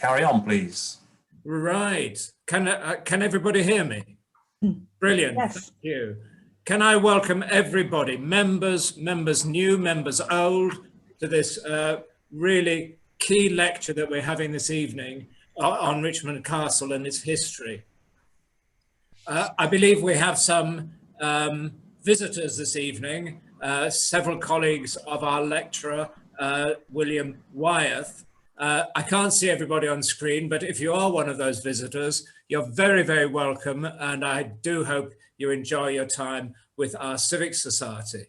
carry on, please. Right. Can everybody hear me? Brilliant. Yes. Thank you. Can I welcome everybody, members new, members old, to this really key lecture that we're having this evening on Richmond Castle and its history. I believe we have some visitors this evening, several colleagues of our lecturer, William Wyeth. I can't see everybody on screen, but if you are one of those visitors, you're very, very welcome, and I do hope you enjoy your time with our Civic Society.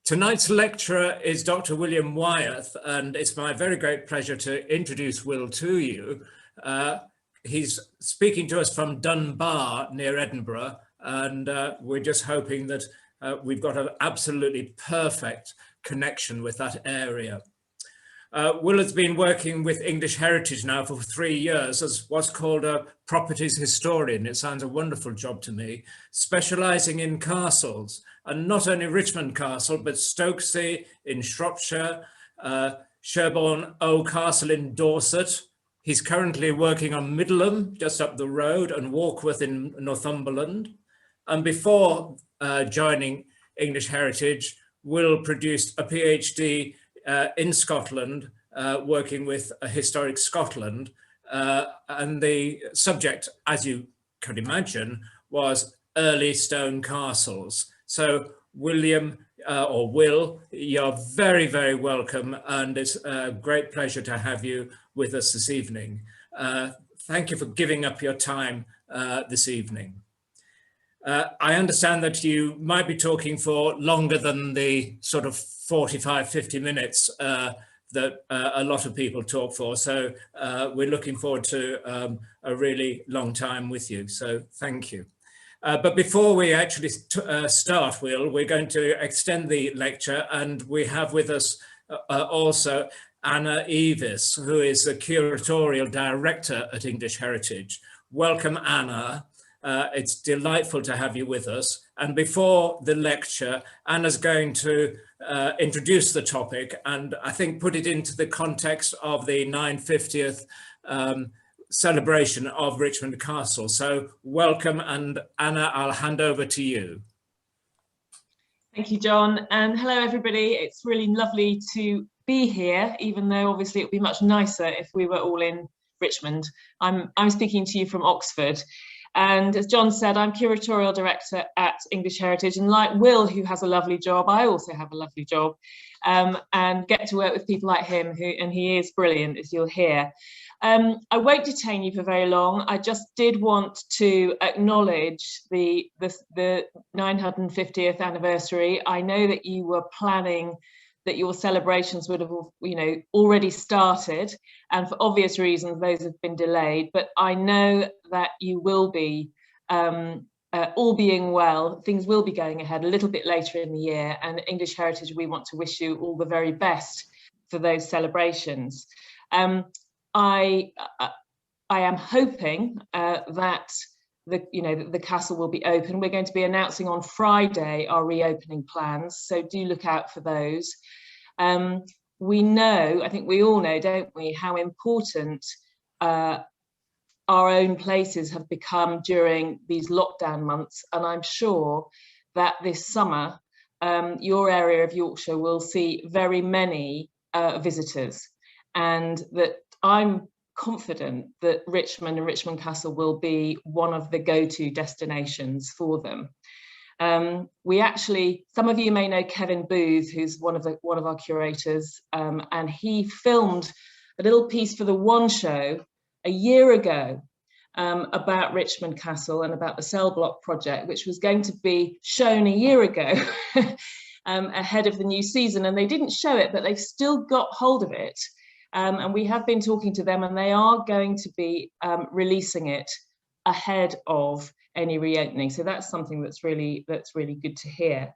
Tonight's lecturer is Dr. William Wyeth, and it's my very great pleasure to introduce Will to you. He's speaking to us from Dunbar near Edinburgh, and we're just hoping that we've got an absolutely perfect connection with that area. Will has been working with English Heritage now for 3 years as what's called a properties historian. It sounds a wonderful job to me, specialising in castles, and not only Richmond Castle, but Stokesay in Shropshire, Sherborne Old Castle in Dorset. He's currently working on Middleham, just up the road, and Warkworth in Northumberland. And before joining English Heritage, Will produced a PhD in Scotland, working with Historic Scotland. And the subject, as you could imagine, was early stone castles. So William, or Will, you're very, very welcome, and it's a great pleasure to have you with us this evening. Thank you for giving up your time this evening. I understand that you might be talking for longer than the sort of 45, 50 minutes that a lot of people talk for. So we're looking forward to a really long time with you. So thank you. But before we actually start, Will, we're going to extend the lecture, and we have with us also Anna Evis, who is the curatorial director at English Heritage. Welcome, Anna. It's delightful to have you with us. And before the lecture, Anna's going to introduce the topic, and I think put it into the context of the 950th celebration of Richmond Castle. So welcome, and Anna, I'll hand over to you. Thank you, John, and hello everybody. It's really lovely to be here, even though obviously it would be much nicer if we were all in Richmond. I'm speaking to you from Oxford. And as John said, I'm curatorial director at English Heritage, and like Will, who has a lovely job, I also have a lovely job, and get to work with people like him, and he is brilliant, as you'll hear. I won't detain you for very long. I just did want to acknowledge the 950th anniversary. I know that you were planning that your celebrations would have, already started, and for obvious reasons those have been delayed, but I know that you will be, all being well, things will be going ahead a little bit later in the year, and English Heritage, we want to wish you all the very best for those celebrations. I am hoping that the castle will be open. We're going to be announcing on Friday our reopening plans, so do look out for those. We know, I think we all know, don't we, how important our own places have become during these lockdown months, and I'm sure that this summer your area of Yorkshire will see very many visitors, and that I'm confident that Richmond and Richmond Castle will be one of the go-to destinations for them. We actually, some of you may know Kevin Booth, who's one of our curators, and he filmed a little piece for the One Show a year ago about Richmond Castle and about the cell block project, which was going to be shown a year ago ahead of the new season, and they didn't show it, but they've still got hold of it. And we have been talking to them, and they are going to be releasing it ahead of any reopening. So that's something that's really good to hear.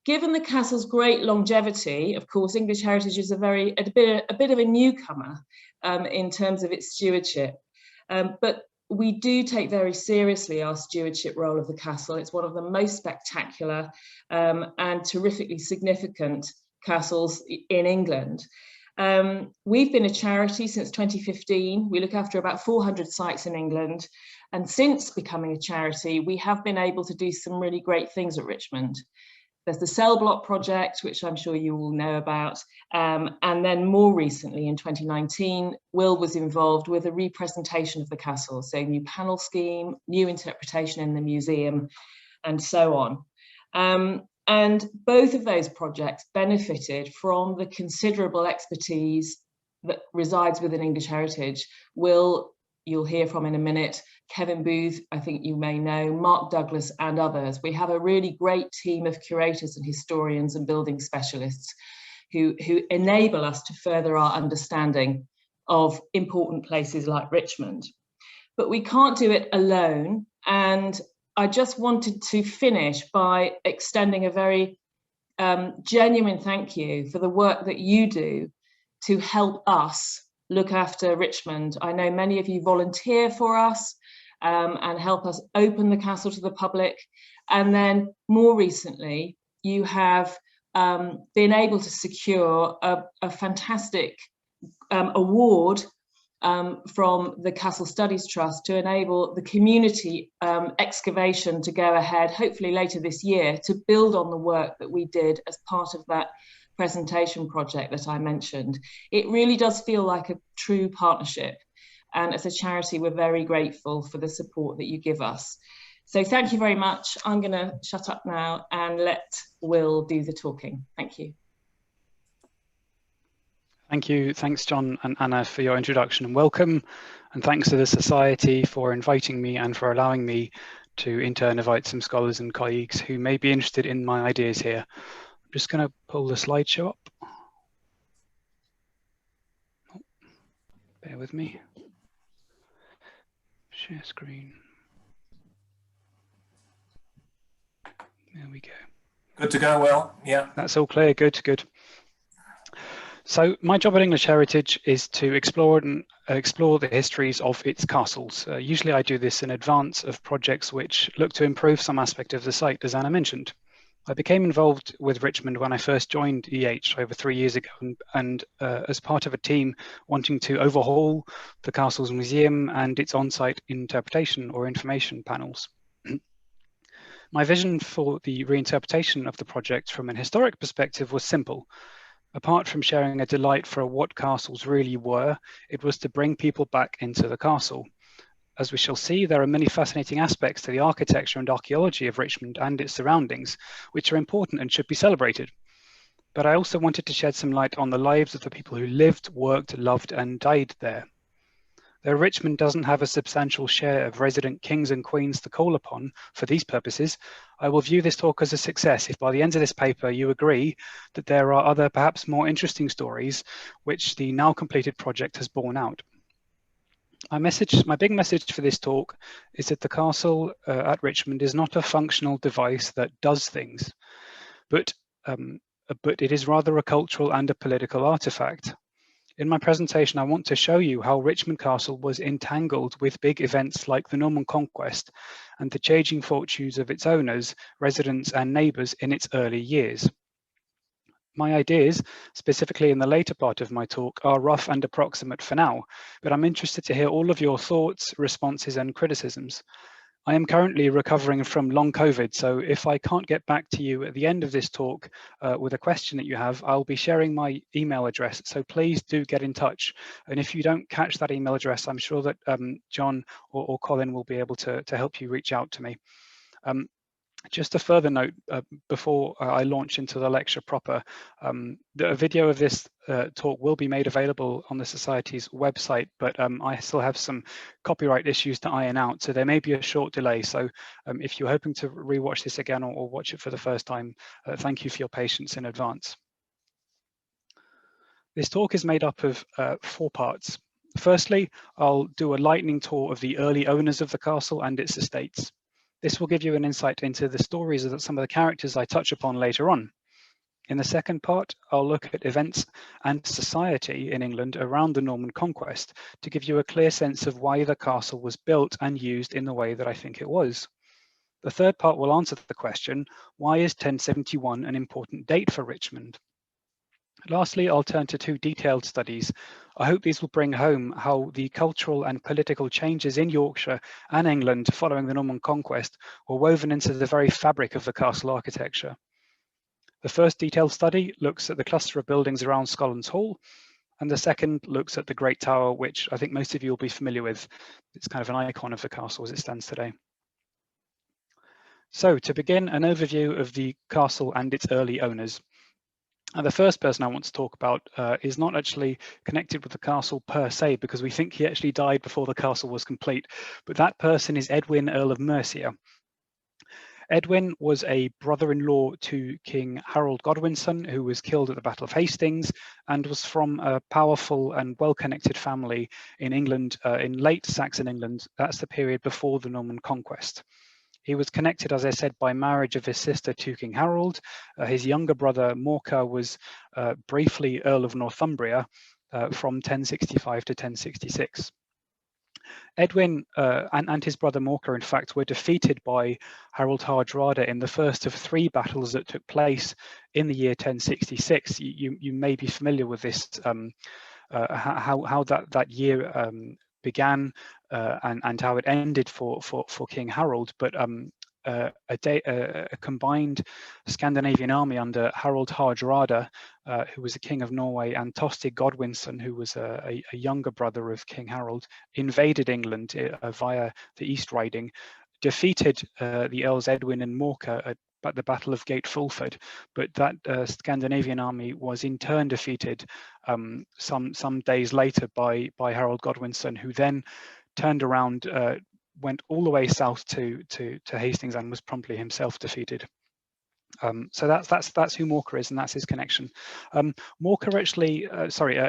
Given the castle's great longevity, of course, English Heritage is a bit of a newcomer in terms of its stewardship. But we do take very seriously our stewardship role of the castle. It's one of the most spectacular and terrifically significant castles in England. We've been a charity since 2015. We look after about 400 sites in England. And since becoming a charity, we have been able to do some really great things at Richmond. There's the Cell Block project, which I'm sure you all know about. And then more recently, in 2019, Will was involved with a representation of the castle. So new panel scheme, new interpretation in the museum, and so on. And both of those projects benefited from the considerable expertise that resides within English Heritage. Will, you'll hear from in a minute, Kevin Booth, I think you may know, Mark Douglas and others. We have a really great team of curators and historians and building specialists who enable us to further our understanding of important places like Richmond. But we can't do it alone. And I just wanted to finish by extending a very genuine thank you for the work that you do to help us look after Richmond. I know many of you volunteer for us and help us open the castle to the public. And then more recently, you have been able to secure a fantastic award from the Castle Studies Trust to enable the community excavation to go ahead, hopefully later this year, to build on the work that we did as part of that presentation project that I mentioned. It really does feel like a true partnership. And as a charity, we're very grateful for the support that you give us. So thank you very much. I'm going to shut up now and let Will do the talking. Thank you. Thank you. Thanks, John and Anna, for your introduction and welcome. And thanks to the Society for inviting me and for allowing me to in turn invite some scholars and colleagues who may be interested in my ideas here. I'm just going to pull the slideshow up. Oh, bear with me. Share screen. There we go. Good to go, Will. Yeah. That's all clear. Good, good. So my job at English Heritage is to explore the histories of its castles. Usually I do this in advance of projects which look to improve some aspect of the site, as Anna mentioned. I became involved with Richmond when I first joined EH over 3 years ago, and as part of a team wanting to overhaul the castle's museum and its on-site interpretation or information panels. My vision for the reinterpretation of the project from an historic perspective was simple. Apart from sharing a delight for what castles really were, it was to bring people back into the castle. As we shall see, there are many fascinating aspects to the architecture and archaeology of Richmond and its surroundings, which are important and should be celebrated. But I also wanted to shed some light on the lives of the people who lived, worked, loved, and died there. Though Richmond doesn't have a substantial share of resident kings and queens to call upon for these purposes, I will view this talk as a success if by the end of this paper you agree that there are other perhaps more interesting stories which the now completed project has borne out. My big message for this talk is that the castle at Richmond is not a functional device that does things, but it is rather a cultural and a political artifact. In my presentation, I want to show you how Richmond Castle was entangled with big events like the Norman Conquest and the changing fortunes of its owners, residents, and neighbours in its early years. My ideas, specifically in the later part of my talk, are rough and approximate for now, but I'm interested to hear all of your thoughts, responses, and criticisms. I am currently recovering from long COVID, so if I can't get back to you at the end of this talk with a question that you have, I'll be sharing my email address, so please do get in touch. And if you don't catch that email address, I'm sure that John or Colin will be able to help you reach out to me. Just a further note before I launch into the lecture proper, a video of this talk will be made available on the Society's website, but I still have some copyright issues to iron out, so there may be a short delay. So if you're hoping to rewatch this again or watch it for the first time, thank you for your patience in advance. This talk is made up of 4 parts. Firstly, I'll do a lightning tour of the early owners of the castle and its estates. This will give you an insight into the stories of some of the characters I touch upon later on. In the second part, I'll look at events and society in England around the Norman Conquest to give you a clear sense of why the castle was built and used in the way that I think it was. The third part will answer the question, why is 1071 an important date for Richmond? Lastly, I'll turn to two detailed studies. I hope these will bring home how the cultural and political changes in Yorkshire and England following the Norman conquest were woven into the very fabric of the castle architecture. The first detailed study looks at the cluster of buildings around Scotland's Hall, and the second looks at the Great Tower, which I think most of you will be familiar with. It's kind of an icon of the castle as it stands today. So to begin, an overview of the castle and its early owners. And the first person I want to talk about is not actually connected with the castle per se, because we think he actually died before the castle was complete, but that person is Edwin, Earl of Mercia. Edwin was a brother-in-law to King Harold Godwinson, who was killed at the Battle of Hastings, and was from a powerful and well-connected family in England, in late Saxon England. That's the period before the Norman conquest. He was connected, as I said, by marriage of his sister to King Harold. His younger brother, Morcar, was briefly Earl of Northumbria from 1065 to 1066. Edwin and his brother Morcar, in fact, were defeated by Harold Hardrada in the first of three battles that took place in the year 1066. You may be familiar with this, how that year began and how it ended for King Harold, but a combined Scandinavian army under Harold Hardrada, who was the King of Norway, and Tostig Godwinson, who was a younger brother of King Harold, invaded England via the East Riding, defeated the Earls Edwin and Morcar at the Battle of Gate Fulford, but that Scandinavian army was in turn defeated some days later by Harold Godwinson, who then turned around, went all the way south to Hastings, and was promptly himself defeated. So that's who Morcar is, and that's his connection. Morcar actually,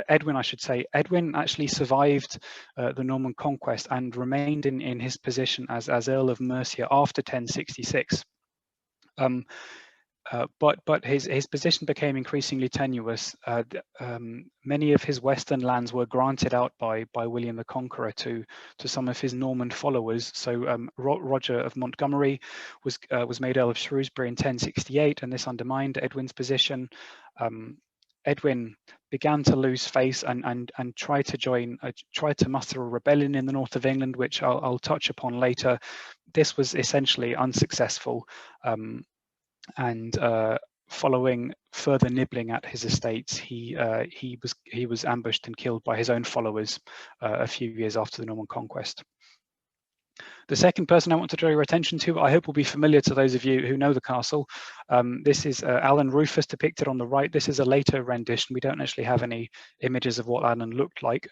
Edwin, I should say. Edwin actually survived the Norman conquest and remained in his position as Earl of Mercia after 1066. But his position became increasingly tenuous. Many of his western lands were granted out by William the Conqueror to some of his Norman followers. So Roger of Montgomery was made Earl of Shrewsbury in 1068, and this undermined Edwin's position. Edwin began to lose face and tried to muster a rebellion in the north of England, which I'll touch upon later. This was essentially unsuccessful. And following further nibbling at his estates, he was ambushed and killed by his own followers a few years after the Norman conquest. The second person I want to draw your attention to, I hope will be familiar to those of you who know the castle. This is Alan Rufus depicted on the right. This is a later rendition. We don't actually have any images of what Alan looked like.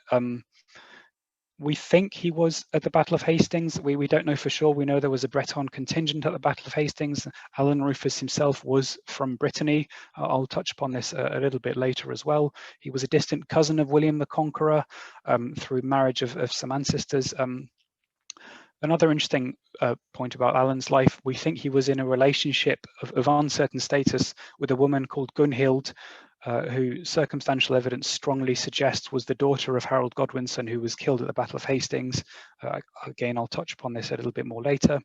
We think he was at the Battle of Hastings. We don't know for sure. We know there was a Breton contingent at the Battle of Hastings. Alan Rufus himself was from Brittany. I'll touch upon this a little bit later as well. He was a distant cousin of William the Conqueror through marriage of some ancestors. Another interesting point about Alan's life, we think he was in a relationship of uncertain status with a woman called Gunhild, who circumstantial evidence strongly suggests was the daughter of Harold Godwinson, who was killed at the Battle of Hastings. Again, I'll touch upon this a little bit more later.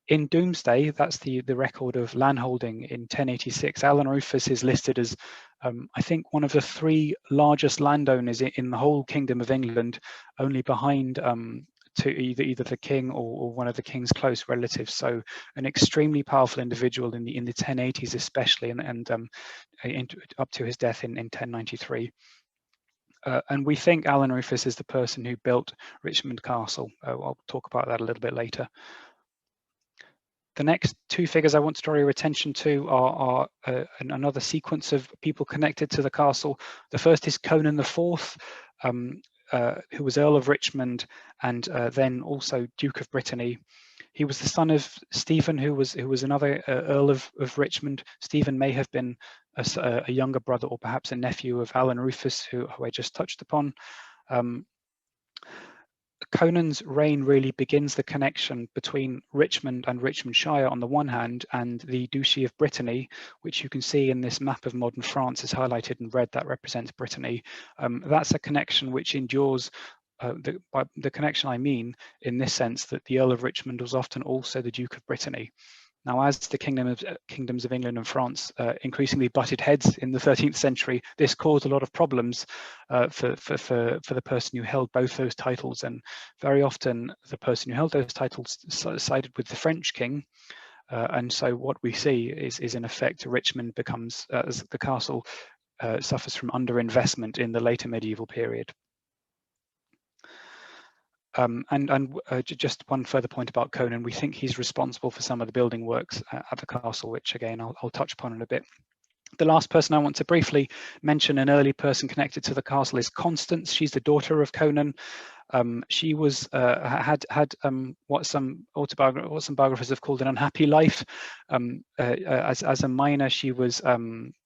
In Domesday, that's the record of landholding in 1086, Alan Rufus is listed as, I think, one of the three largest landowners in the whole Kingdom of England, only behind to either the king or one of the king's close relatives. So an extremely powerful individual in the 1080s especially, and up to his death in 1093. And we think Alan Rufus is the person who built Richmond Castle. I'll talk about that a little bit later. The next two figures I want to draw your attention to are another sequence of people connected to the castle. The first is Conan IV, who was Earl of Richmond and then also Duke of Brittany. He was the son of Stephen, who was another Earl of Richmond. Stephen may have been a younger brother or perhaps a nephew of Alan Rufus, who I just touched upon. Conan's reign really begins the connection between Richmond and Richmondshire on the one hand, and the Duchy of Brittany, which you can see in this map of modern France is highlighted in red, that represents Brittany. That's a connection which endures. By the connection I mean in this sense that the Earl of Richmond was often also the Duke of Brittany. Now, as the kingdoms of England and France increasingly butted heads in the 13th century, this caused a lot of problems for the person who held both those titles. And very often, the person who held those titles sided with the French king. And so what we see is in effect, Richmond becomes, as the castle suffers from underinvestment in the later medieval period. Just one further point about Conan, we think he's responsible for some of the building works at the castle, which again, I'll touch upon in a bit. The last person I want to briefly mention, an early person connected to the castle, is Constance. She's the daughter of Conan. She was had what some biographers have called an unhappy life. As a minor, she was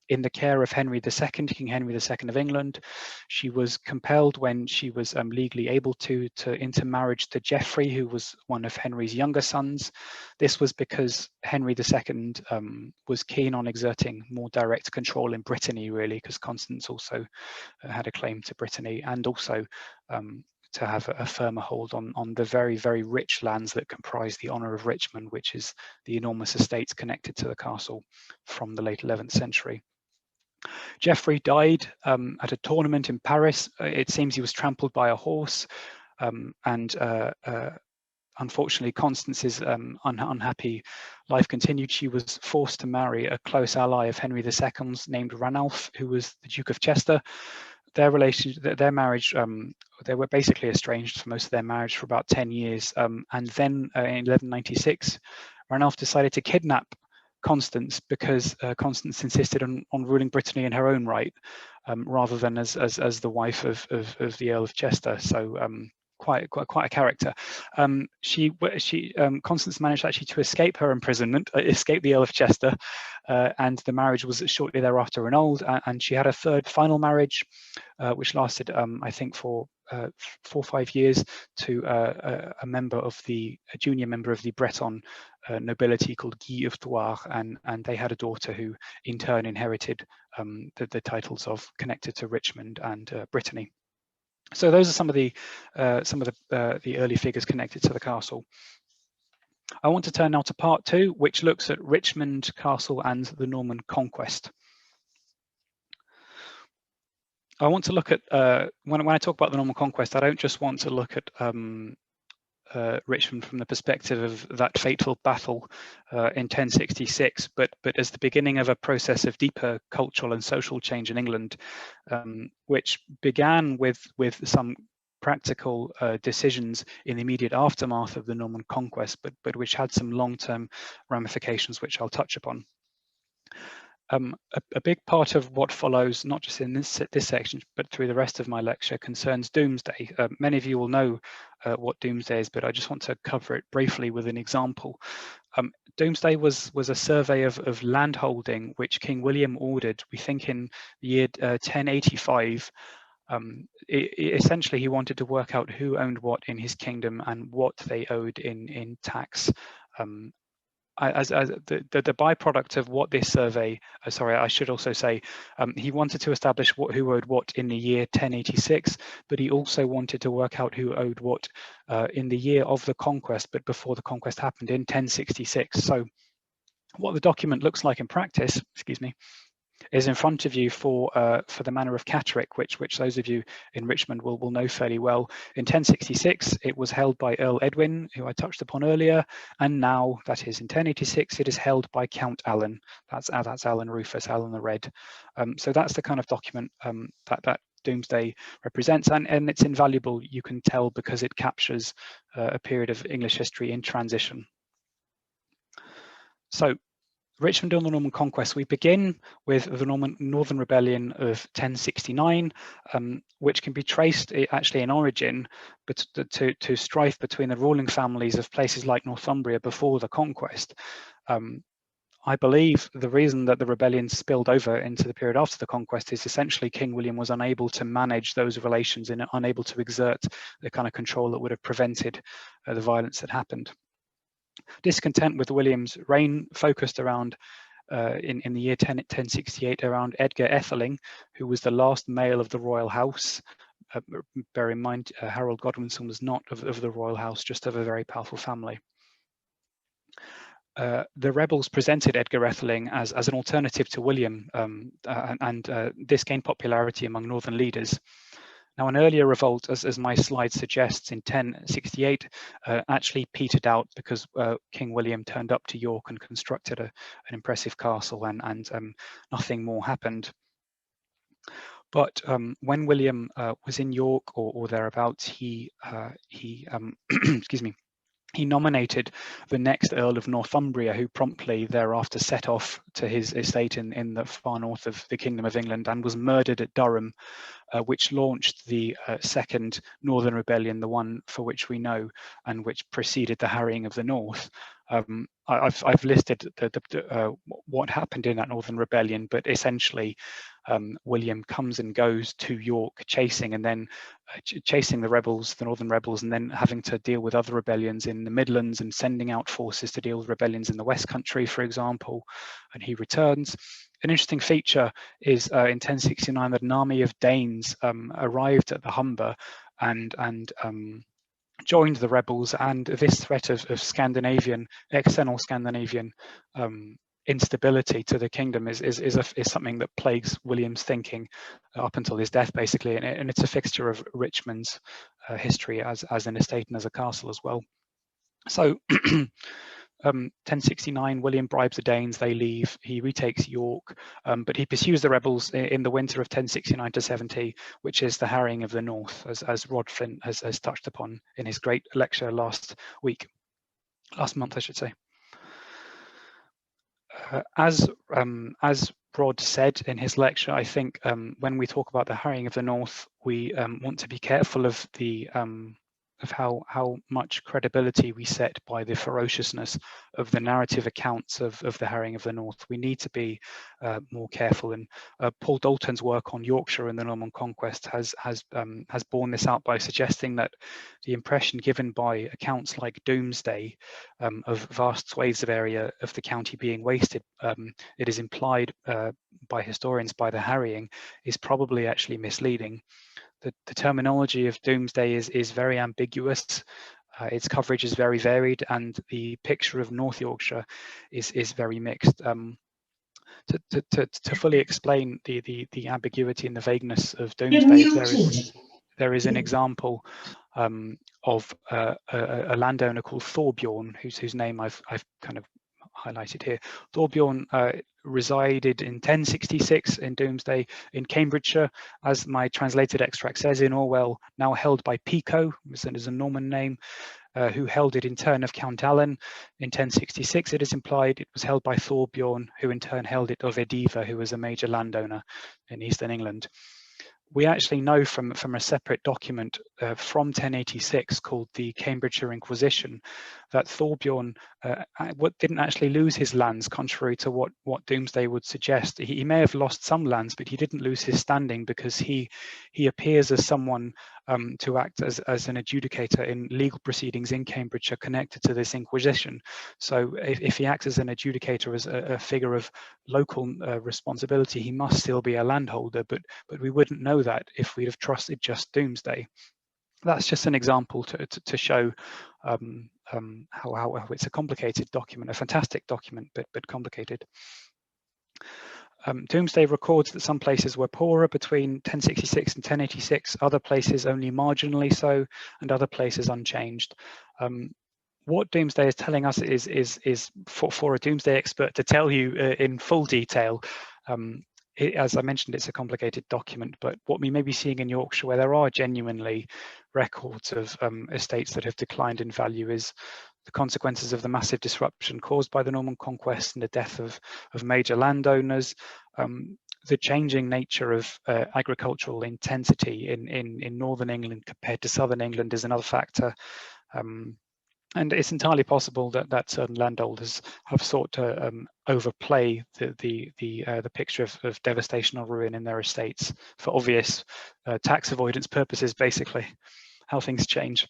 in the care of Henry II, King Henry II of England. She was compelled, when she was legally able to intermarriage to Geoffrey, who was one of Henry's younger sons. This was because Henry II was keen on exerting more direct control in Brittany, really, because Constance also had a claim to Brittany, and also to have a firmer hold on the very, very rich lands that comprise the honour of Richmond, which is the enormous estates connected to the castle from the late 11th century. Geoffrey died at a tournament in Paris. It seems he was trampled by a horse, and unfortunately, Constance's unhappy life continued. She was forced to marry a close ally of Henry II's named Ranulph, who was the Duke of Chester. Their marriage, they were basically estranged for most of their marriage for about 10 years. And then in 1196, Ranulph decided to kidnap Constance because Constance insisted on ruling Brittany in her own right, rather than as the wife of the Earl of Chester. So quite a character. Constance managed actually to escape her imprisonment, escape the Earl of Chester, and the marriage was shortly thereafter annulled. And she had a third final marriage, which lasted, I think, for 4 or 5 years, to a junior member of the Breton nobility called Guy of Thouars, and they had a daughter who in turn inherited the titles of connected to Richmond and Brittany. So those are some of the early figures connected to the castle. I want to turn now to part 2, which looks at Richmond Castle and the Norman Conquest. I want to look at, when I talk about the Norman Conquest, I don't just want to look at Richmond from the perspective of that fateful battle in 1066, but as the beginning of a process of deeper cultural and social change in England, which began with some practical decisions in the immediate aftermath of the Norman Conquest, but which had some long-term ramifications, which I'll touch upon. A big part of what follows, not just in this section, but through the rest of my lecture, concerns Doomsday. Many of you will know what Doomsday is, but I just want to cover it briefly with an example. Doomsday was a survey of landholding which King William ordered, we think in the year 1085. Essentially, he wanted to work out who owned what in his kingdom and what they owed in tax. As the byproduct of what this survey, I should also say, he wanted to establish who owed what in the year 1086, but he also wanted to work out who owed what in the year of the conquest, but before the conquest happened in 1066. So what the document looks like in practice, is in front of you for the manor of Catterick, which those of you in Richmond will know fairly well. In 1066, it was held by Earl Edwin, who I touched upon earlier, and now, that is in 1086, it is held by Count Alan. That's Alan Rufus, Alan the Red. So that's the kind of document that Doomsday represents, and it's invaluable, you can tell, because it captures a period of English history in transition. So Richmond and the Norman Conquest. We begin with the Northern Rebellion of 1069, which can be traced actually in origin but to strife between the ruling families of places like Northumbria before the conquest. I believe the reason that the rebellion spilled over into the period after the conquest is essentially King William was unable to manage those relations and unable to exert the kind of control that would have prevented the violence that happened. Discontent with William's reign focused around, in the year 1068, around Edgar Etheling, who was the last male of the royal house. Bear in mind, Harold Godwinson was not of the royal house, just of a very powerful family. the rebels presented Edgar Etheling as an alternative to William, and this gained popularity among northern leaders. Now, an earlier revolt, as my slide suggests, in 1068, actually petered out because King William turned up to York and constructed an impressive castle, and nothing more happened. But when William was in York or thereabouts, he excuse me, he nominated the next Earl of Northumbria, who promptly thereafter set off to his estate in the far north of the Kingdom of England and was murdered at Durham, which launched the Second Northern Rebellion, the one for which we know, and which preceded the harrying of the North. I've listed what happened in that Northern Rebellion, but essentially William comes and goes to York chasing the rebels, the Northern rebels, and then having to deal with other rebellions in the Midlands and sending out forces to deal with rebellions in the West Country, for example, and he returns. An interesting feature is in 1069 that an army of Danes arrived at the Humber and joined the rebels, and this threat of external Scandinavian instability to the kingdom is something that plagues William's thinking up until his death, basically, and it's a fixture of Richmond's history as an estate and as a castle as well. So 1069, William bribes the Danes, they leave, he retakes York, but he pursues the rebels in the winter of 1069 to 70, which is the harrying of the North, as Rod Flint has touched upon in his great lecture last month, I should say. As Rod said in his lecture, I think when we talk about the harrying of the North, we want to be careful of the of how much credibility we set by the ferociousness of the narrative accounts of the harrying of the North. We need to be more careful, and Paul Dalton's work on Yorkshire and the Norman Conquest has borne this out by suggesting that the impression given by accounts like Domesday of vast swathes of area of the county being wasted, it is implied by historians by the harrying, is probably actually misleading. The terminology of Domesday is very ambiguous. Its coverage is very varied, and the picture of North Yorkshire is very mixed. To fully explain the ambiguity and the vagueness of Domesday, there is an example of a landowner called Thorbjorn, whose name I've kind of highlighted here. Thorbjorn resided in 1066 in Domesday in Cambridgeshire, as my translated extract says, in Orwell, now held by Pico, which is a Norman name, who held it in turn of Count Allen. In 1066, it is implied it was held by Thorbjorn, who in turn held it of Ediva, who was a major landowner in eastern England. We actually know from a separate document from 1086 called the Cambridgeshire Inquisition that Thorbjorn didn't actually lose his lands, contrary to what Domesday would suggest. He may have lost some lands, but he didn't lose his standing because he appears as someone to act as an adjudicator in legal proceedings in Cambridgeshire connected to this Inquisition. So if he acts as an adjudicator, as a figure of local responsibility, he must still be a landholder, but we wouldn't know that if we'd have trusted just Domesday. That's just an example to show how it's a complicated document, a fantastic document, but complicated. Domesday records that some places were poorer between 1066 and 1086, other places only marginally so, and other places unchanged. What Domesday is telling us is for a Domesday expert to tell you in full detail. As I mentioned, it's a complicated document, but what we may be seeing in Yorkshire, where there are genuinely records of estates that have declined in value, is the consequences of the massive disruption caused by the Norman Conquest and the death of major landowners. The changing nature of agricultural intensity in northern England compared to southern England is another factor. And it's entirely possible that certain landholders have sought to overplay the picture of devastation or ruin in their estates for obvious tax avoidance purposes, basically, how things change.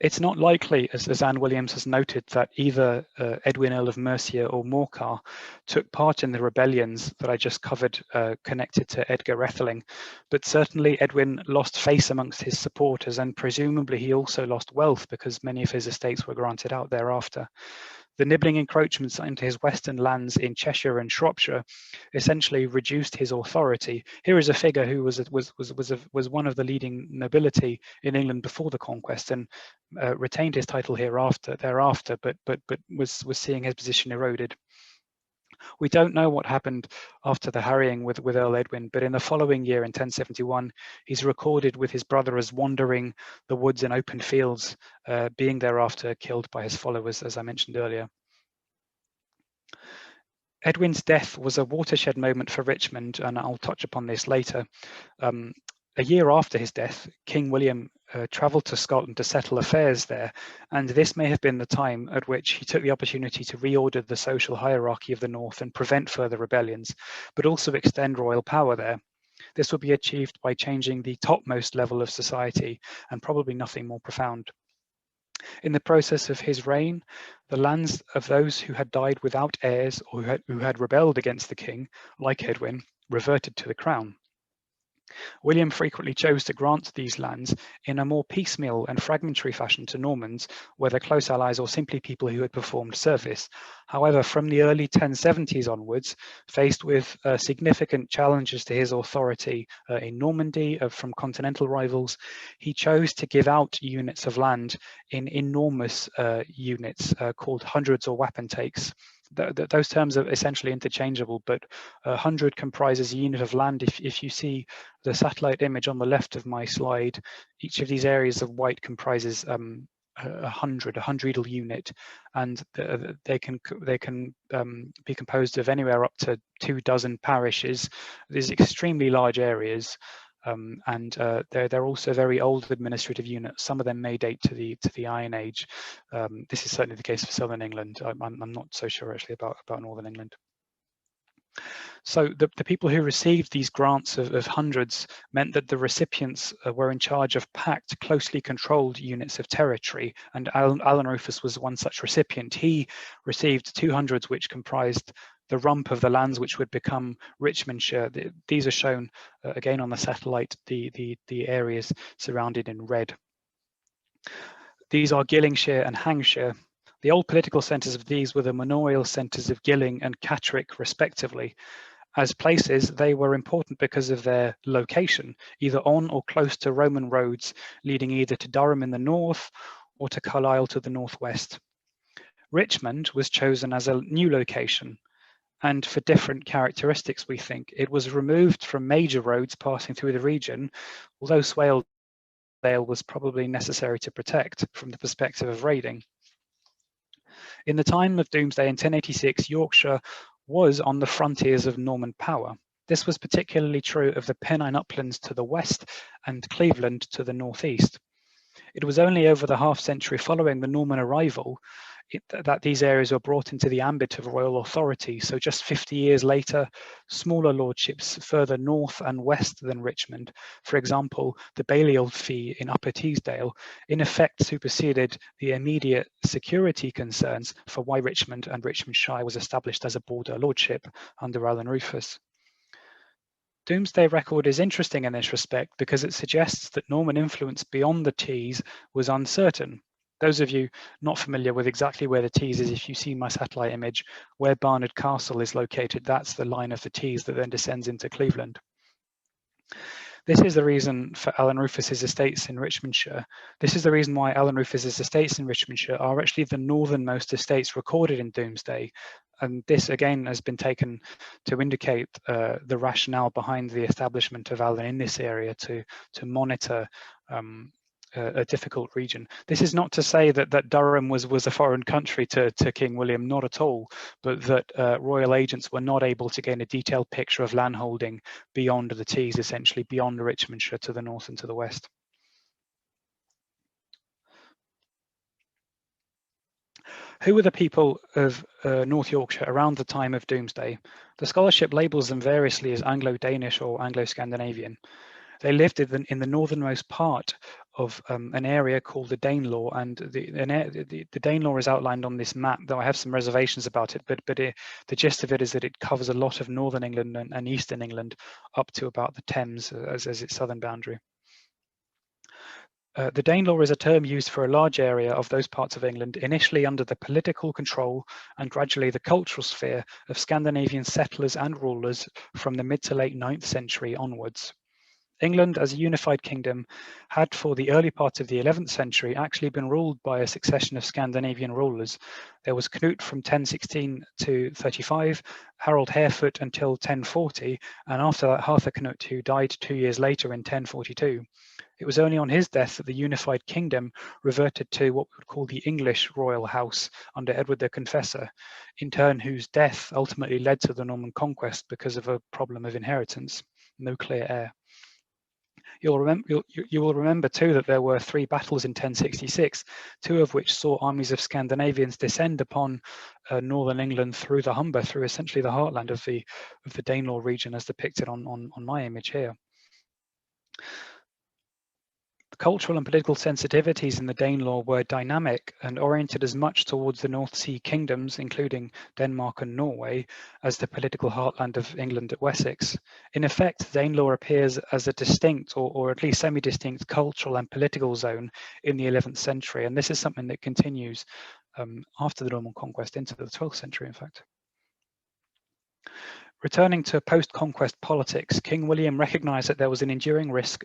It's not likely, as Anne Williams has noted, that either Edwin, Earl of Mercia, or Morcar took part in the rebellions that I just covered connected to Edgar Etheling, but certainly Edwin lost face amongst his supporters, and presumably he also lost wealth because many of his estates were granted out thereafter. The nibbling encroachments into his western lands in Cheshire and Shropshire essentially reduced his authority. Here is a figure who was one of the leading nobility in England before the conquest, and retained his title thereafter, but was seeing his position eroded. We don't know what happened after the harrying with Earl Edwin, but in the following year, in 1071, he's recorded with his brother as wandering the woods and open fields, being thereafter killed by his followers, as I mentioned earlier. Edwin's death was a watershed moment for Richmond, and I'll touch upon this later. A year after his death, King William travelled to Scotland to settle affairs there, and this may have been the time at which he took the opportunity to reorder the social hierarchy of the north and prevent further rebellions, but also extend royal power there. This would be achieved by changing the topmost level of society, and probably nothing more profound. In the process of his reign, the lands of those who had died without heirs or who had rebelled against the king, like Edwin, reverted to the crown. William frequently chose to grant these lands in a more piecemeal and fragmentary fashion to Normans, whether close allies or simply people who had performed service. However, from the early 1070s onwards, faced with significant challenges to his authority in Normandy from continental rivals, he chose to give out units of land in enormous units called hundreds or wapentakes. Those terms are essentially interchangeable, but 100 comprises a unit of land. If you see the satellite image on the left of my slide, each of these areas of white comprises a hundredal unit, and they can be composed of anywhere up to 24 parishes. These extremely large areas. And they're also very old administrative units. Some of them may date to the Iron Age. This is certainly the case for Southern England. I'm not so sure actually about Northern England. So the people who received these grants of hundreds meant that the recipients were in charge of packed, closely controlled units of territory, and Alan Rufus was one such recipient. He received 200s, which comprised the rump of the lands which would become Richmondshire. These are shown again on the satellite, the areas surrounded in red. These are Gillingshire and Hangshire. The old political centres of these were the manorial centres of Gilling and Catterick, respectively. As places, they were important because of their location, either on or close to Roman roads leading either to Durham in the north or to Carlisle to the northwest. Richmond was chosen as a new location, and for different characteristics, we think. It was removed from major roads passing through the region, although Swaledale was probably necessary to protect from the perspective of raiding. In the time of Doomsday in 1086, Yorkshire was on the frontiers of Norman power. This was particularly true of the Pennine uplands to the west and Cleveland to the northeast. It was only over the half-century following the Norman arrival that these areas were brought into the ambit of royal authority. So just 50 years later, smaller lordships further north and west than Richmond, for example, the Balliol fee in Upper Teesdale, in effect superseded the immediate security concerns for why Richmond and Richmondshire was established as a border lordship under Alan Rufus. Domesday record is interesting in this respect because it suggests that Norman influence beyond the Tees was uncertain. Those of you not familiar with exactly where the Tees is, if you see my satellite image, where Barnard Castle is located, that's the line of the Tees that then descends into Cleveland. This is the reason for Alan Rufus's estates in Richmondshire. This is the reason why Alan Rufus's estates in Richmondshire are actually the northernmost estates recorded in Domesday. And this again has been taken to indicate the rationale behind the establishment of Alan in this area to monitor a difficult region. This is not to say that Durham was a foreign country to King William, not at all, but that royal agents were not able to gain a detailed picture of landholding beyond the Tees, essentially beyond Richmondshire to the north and to the west. Who were the people of North Yorkshire around the time of Domesday? The scholarship labels them variously as Anglo-Danish or Anglo-Scandinavian. They lived in the northernmost part of an area called the Danelaw, and the Danelaw is outlined on this map, though I have some reservations about it, but the gist of it is that it covers a lot of northern England and eastern England up to about the Thames as its southern boundary. The Danelaw is a term used for a large area of those parts of England, initially under the political control and gradually the cultural sphere of Scandinavian settlers and rulers from the mid to late 9th century onwards. England, as a unified kingdom, had for the early part of the 11th century actually been ruled by a succession of Scandinavian rulers. There was Knut from 1016 to 35, Harold Harefoot until 1040, and after that Arthur Knut, who died 2 years later in 1042. It was only on his death that the unified kingdom reverted to what we would call the English royal house under Edward the Confessor, in turn whose death ultimately led to the Norman conquest because of a problem of inheritance, no clear heir. You will remember too that there were 3 battles in 1066, 2 of which saw armies of Scandinavians descend upon northern England through the Humber, through essentially the heartland of the Danelaw region as depicted on my image here. The cultural and political sensitivities in the Danelaw were dynamic and oriented as much towards the North Sea kingdoms, including Denmark and Norway, as the political heartland of England at Wessex. In effect, Danelaw appears as a distinct, or at least semi-distinct, cultural and political zone in the 11th century, and this is something that continues after the Norman conquest into the 12th century, in fact. Returning to post-conquest politics, King William recognised that there was an enduring risk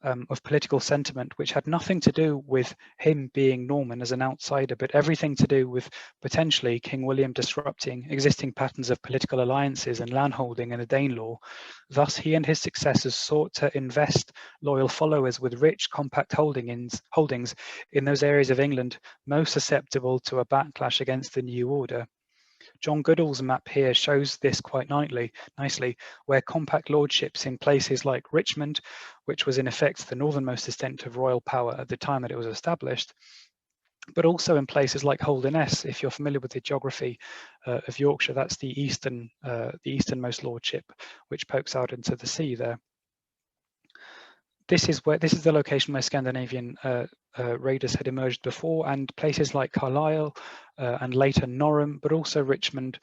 of political sentiment which had nothing to do with him being Norman as an outsider, but everything to do with potentially King William disrupting existing patterns of political alliances and landholding in the Danelaw. Thus, he and his successors sought to invest loyal followers with rich, compact holdings in those areas of England most susceptible to a backlash against the new order. John Goodall's map here shows this quite nicely, where compact lordships in places like Richmond, which was in effect the northernmost extent of royal power at the time that it was established, but also in places like Holderness. If you're familiar with the geography of Yorkshire, that's the easternmost lordship, which pokes out into the sea there. This is the location where Scandinavian raiders had emerged before, and places like Carlisle and later Norham, but also Richmond,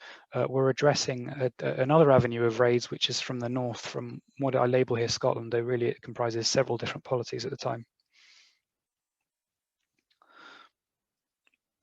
were addressing another avenue of raids, which is from the north, from what I label here Scotland, though really it comprises several different polities at the time.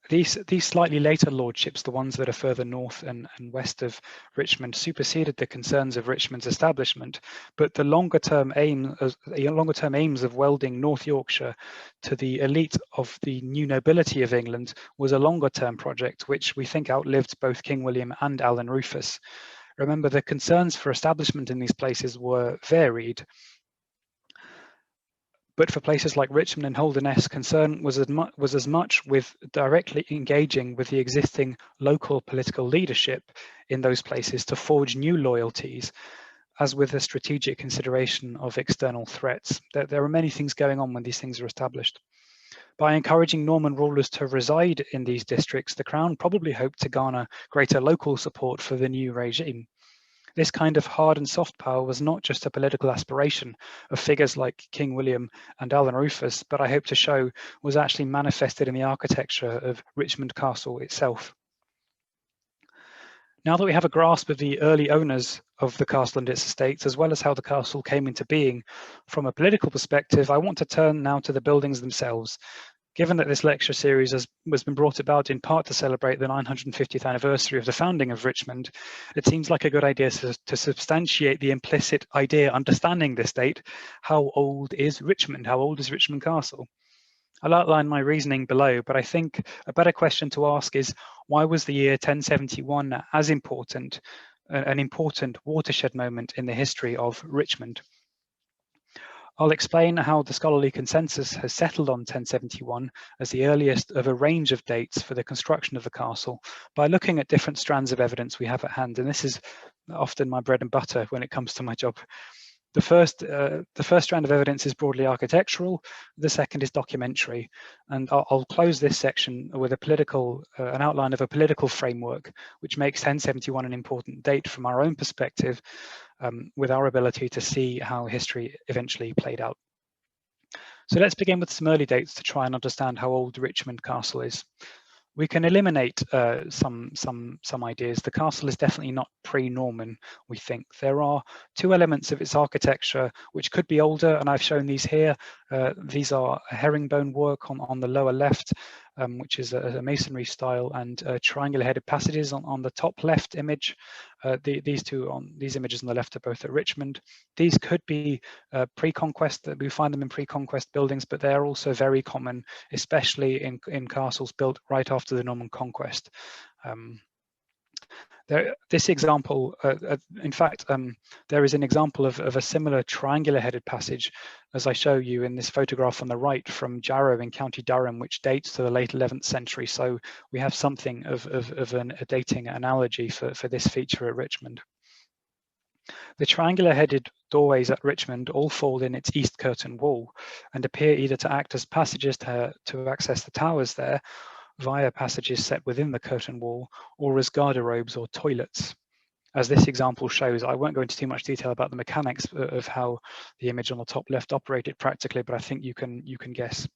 These slightly later lordships, the ones that are further north and west of Richmond, superseded the concerns of Richmond's establishment, but the longer-term aims of welding North Yorkshire to the elite of the new nobility of England was a longer-term project, which we think outlived both King William and Alan Rufus. Remember, the concerns for establishment in these places were varied. But for places like Richmond and Holderness, concern was as much with directly engaging with the existing local political leadership in those places to forge new loyalties, as with the strategic consideration of external threats. There are many things going on when these things are established. By encouraging Norman rulers to reside in these districts, the Crown probably hoped to garner greater local support for the new regime. This kind of hard and soft power was not just a political aspiration of figures like King William and Alan Rufus, but I hope to show was actually manifested in the architecture of Richmond Castle itself. Now that we have a grasp of the early owners of the castle and its estates, as well as how the castle came into being from a political perspective, I want to turn now to the buildings themselves. Given that this lecture series has been brought about in part to celebrate the 950th anniversary of the founding of Richmond, it seems like a good idea to substantiate the implicit idea understanding this date. How old is Richmond? How old is Richmond Castle? I'll outline my reasoning below, but I think a better question to ask is, why was the year 1071 as important, an important watershed moment in the history of Richmond? I'll explain how the scholarly consensus has settled on 1071 as the earliest of a range of dates for the construction of the castle by looking at different strands of evidence we have at hand. And this is often my bread and butter when it comes to my job. The first strand of evidence is broadly architectural. The second is documentary. And I'll close this section with an outline of a political framework, which makes 1071 an important date from our own perspective, with our ability to see how history eventually played out. So let's begin with some early dates to try and understand how old Richmond Castle is. We can eliminate some ideas. The castle is definitely not pre-Norman, we think. There are two elements of its architecture which could be older, and I've shown these here. These are herringbone work on the lower left, which is a masonry style, and triangular-headed passages on the top left image. These images on the left are both at Richmond. These could be pre-conquest. We find them in pre-conquest buildings, but they're also very common, especially in castles built right after the Norman conquest. This example, in fact, there is an example of a similar triangular-headed passage, as I show you in this photograph on the right from Jarrow in County Durham, which dates to the late 11th century. So we have something of a dating analogy for this feature at Richmond. The triangular-headed doorways at Richmond all fall in its east curtain wall and appear either to act as passages to access the towers there, via passages set within the curtain wall, or as garderobes or toilets. As this example shows, I won't go into too much detail about the mechanics of how the image on the top left operated practically, but I think you can guess.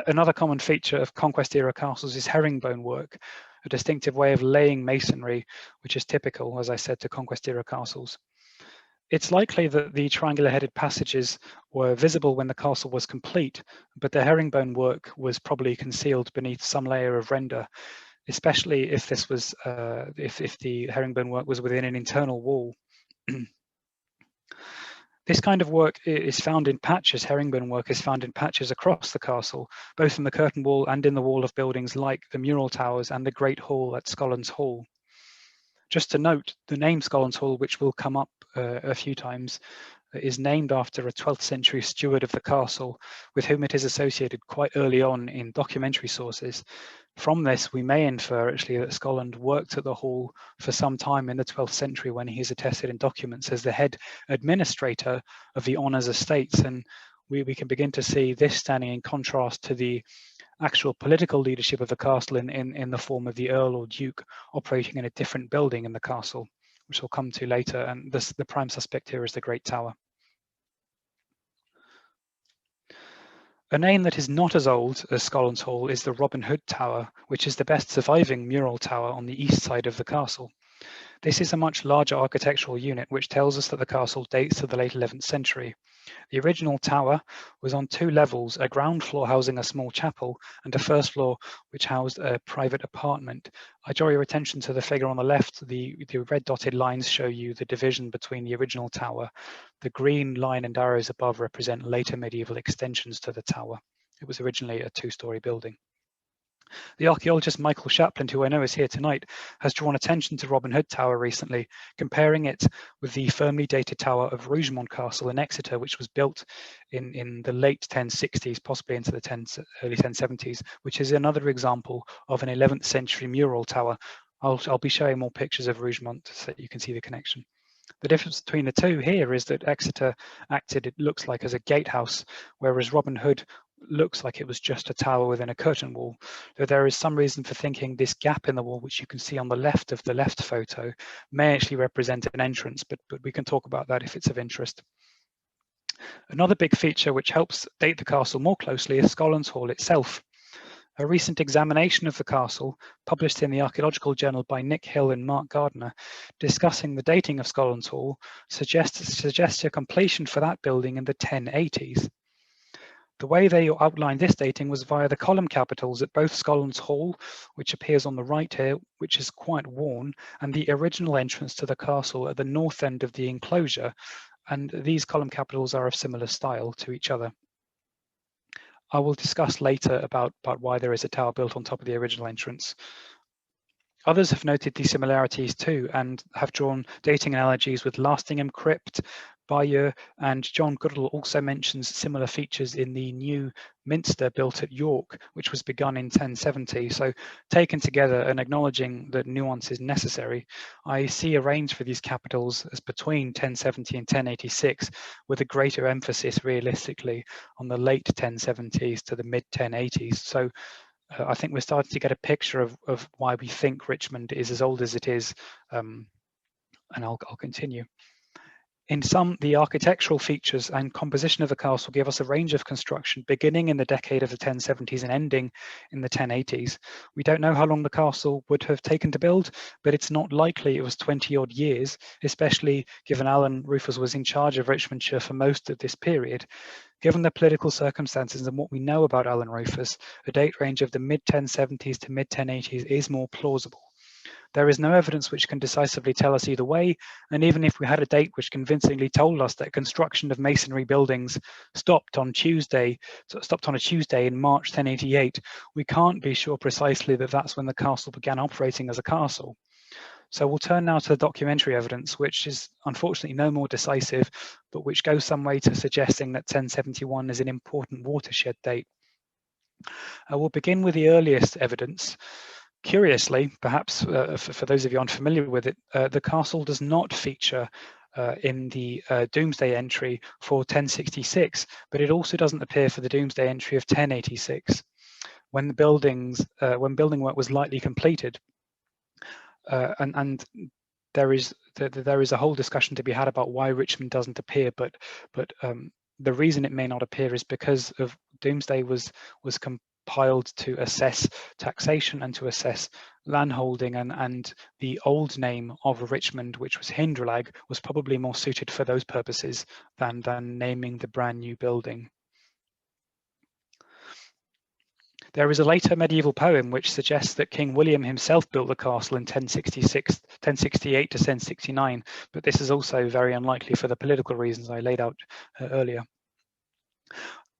Another common feature of conquest-era castles is herringbone work, a distinctive way of laying masonry, which is typical, as I said, to conquest-era castles. It's likely that the triangular-headed passages were visible when the castle was complete, but the herringbone work was probably concealed beneath some layer of render, especially if this was if the herringbone work was within an internal wall. This kind of work is found in patches. Herringbone work is found in patches across the castle, both in the curtain wall and in the wall of buildings like the mural towers and the Great Hall at Scollon's Hall. Just to note, the name Scollon's Hall, which will come up a few times, is named after a 12th century steward of the castle, with whom it is associated quite early on in documentary sources. From this, we may infer actually that Scotland worked at the hall for some time in the 12th century when he is attested in documents as the head administrator of the honours estates. And we can begin to see this standing in contrast to the actual political leadership of the castle in the form of the Earl or Duke operating in a different building in the castle, which we'll come to later. And the prime suspect here is the Great Tower. A name that is not as old as Scollon's Hall is the Robin Hood Tower, which is the best surviving mural tower on the east side of the castle. This is a much larger architectural unit, which tells us that the castle dates to the late 11th century. The original tower was on two levels, a ground floor housing a small chapel and a first floor which housed a private apartment. I draw your attention to the figure on the left. The red dotted lines show you the division between the original tower. The green line and arrows above represent later medieval extensions to the tower. It was originally a two-story building. The archaeologist Michael Shapland, who I know is here tonight, has drawn attention to Robin Hood Tower recently, comparing it with the firmly dated tower of Rougemont Castle in Exeter, which was built in the late 1060s, possibly into the early 1070s, which is another example of an 11th century mural tower. I'll be showing more pictures of Rougemont so that you can see the connection. The difference between the two here is that Exeter acted, it looks like, as a gatehouse, whereas Robin Hood looks like it was just a tower within a curtain wall. Though there is some reason for thinking this gap in the wall, which you can see on the left of the left photo, may actually represent an entrance, but we can talk about that if it's of interest. Another big feature which helps date the castle more closely is Scollon's Hall itself. A recent examination of the castle, published in the Archaeological Journal by Nick Hill and Mark Gardner, discussing the dating of Scollon's Hall, suggests a completion for that building in the 1080s. The way they outlined this dating was via the column capitals at both Scollon's Hall, which appears on the right here, which is quite worn, and the original entrance to the castle at the north end of the enclosure, and these column capitals are of similar style to each other. I will discuss later about why there is a tower built on top of the original entrance. Others have noted these similarities too and have drawn dating analogies with Lastingham Crypt, Bayeux, and John Goodall also mentions similar features in the new minster built at York, which was begun in 1070. So taken together and acknowledging that nuance is necessary, I see a range for these capitals as between 1070 and 1086, with a greater emphasis realistically on the late 1070s to the mid 1080s. So I think we're starting to get a picture of why we think Richmond is as old as it is, and I'll continue. In sum, the architectural features and composition of the castle give us a range of construction beginning in the decade of the 1070s and ending in the 1080s. We don't know how long the castle would have taken to build, but it's not likely it was 20 odd years, especially given Alan Rufus was in charge of Richmondshire for most of this period. Given the political circumstances and what we know about Alan Rufus, a date range of the mid-1070s to mid-1080s is more plausible. There is no evidence which can decisively tell us either way, and even if we had a date which convincingly told us that construction of masonry buildings stopped on a Tuesday in March 1088, we can't be sure precisely that that's when the castle began operating as a castle. So we'll turn now to the documentary evidence, which is unfortunately no more decisive, but which goes some way to suggesting that 1071 is an important watershed date. We'll begin with the earliest evidence. Curiously, perhaps for those of you unfamiliar with it, the castle does not feature in the Doomsday entry for 1066, but it also doesn't appear for the Doomsday entry of 1086, when the building work was lightly completed. And there is a whole discussion to be had about why Richmond doesn't appear, but the reason it may not appear is because of Doomsday was compiled to assess taxation and to assess landholding, and the old name of Richmond, which was Hindralag, was probably more suited for those purposes than naming the brand new building. There is a later medieval poem which suggests that King William himself built the castle in 1068 to 1069, but this is also very unlikely for the political reasons I laid out earlier.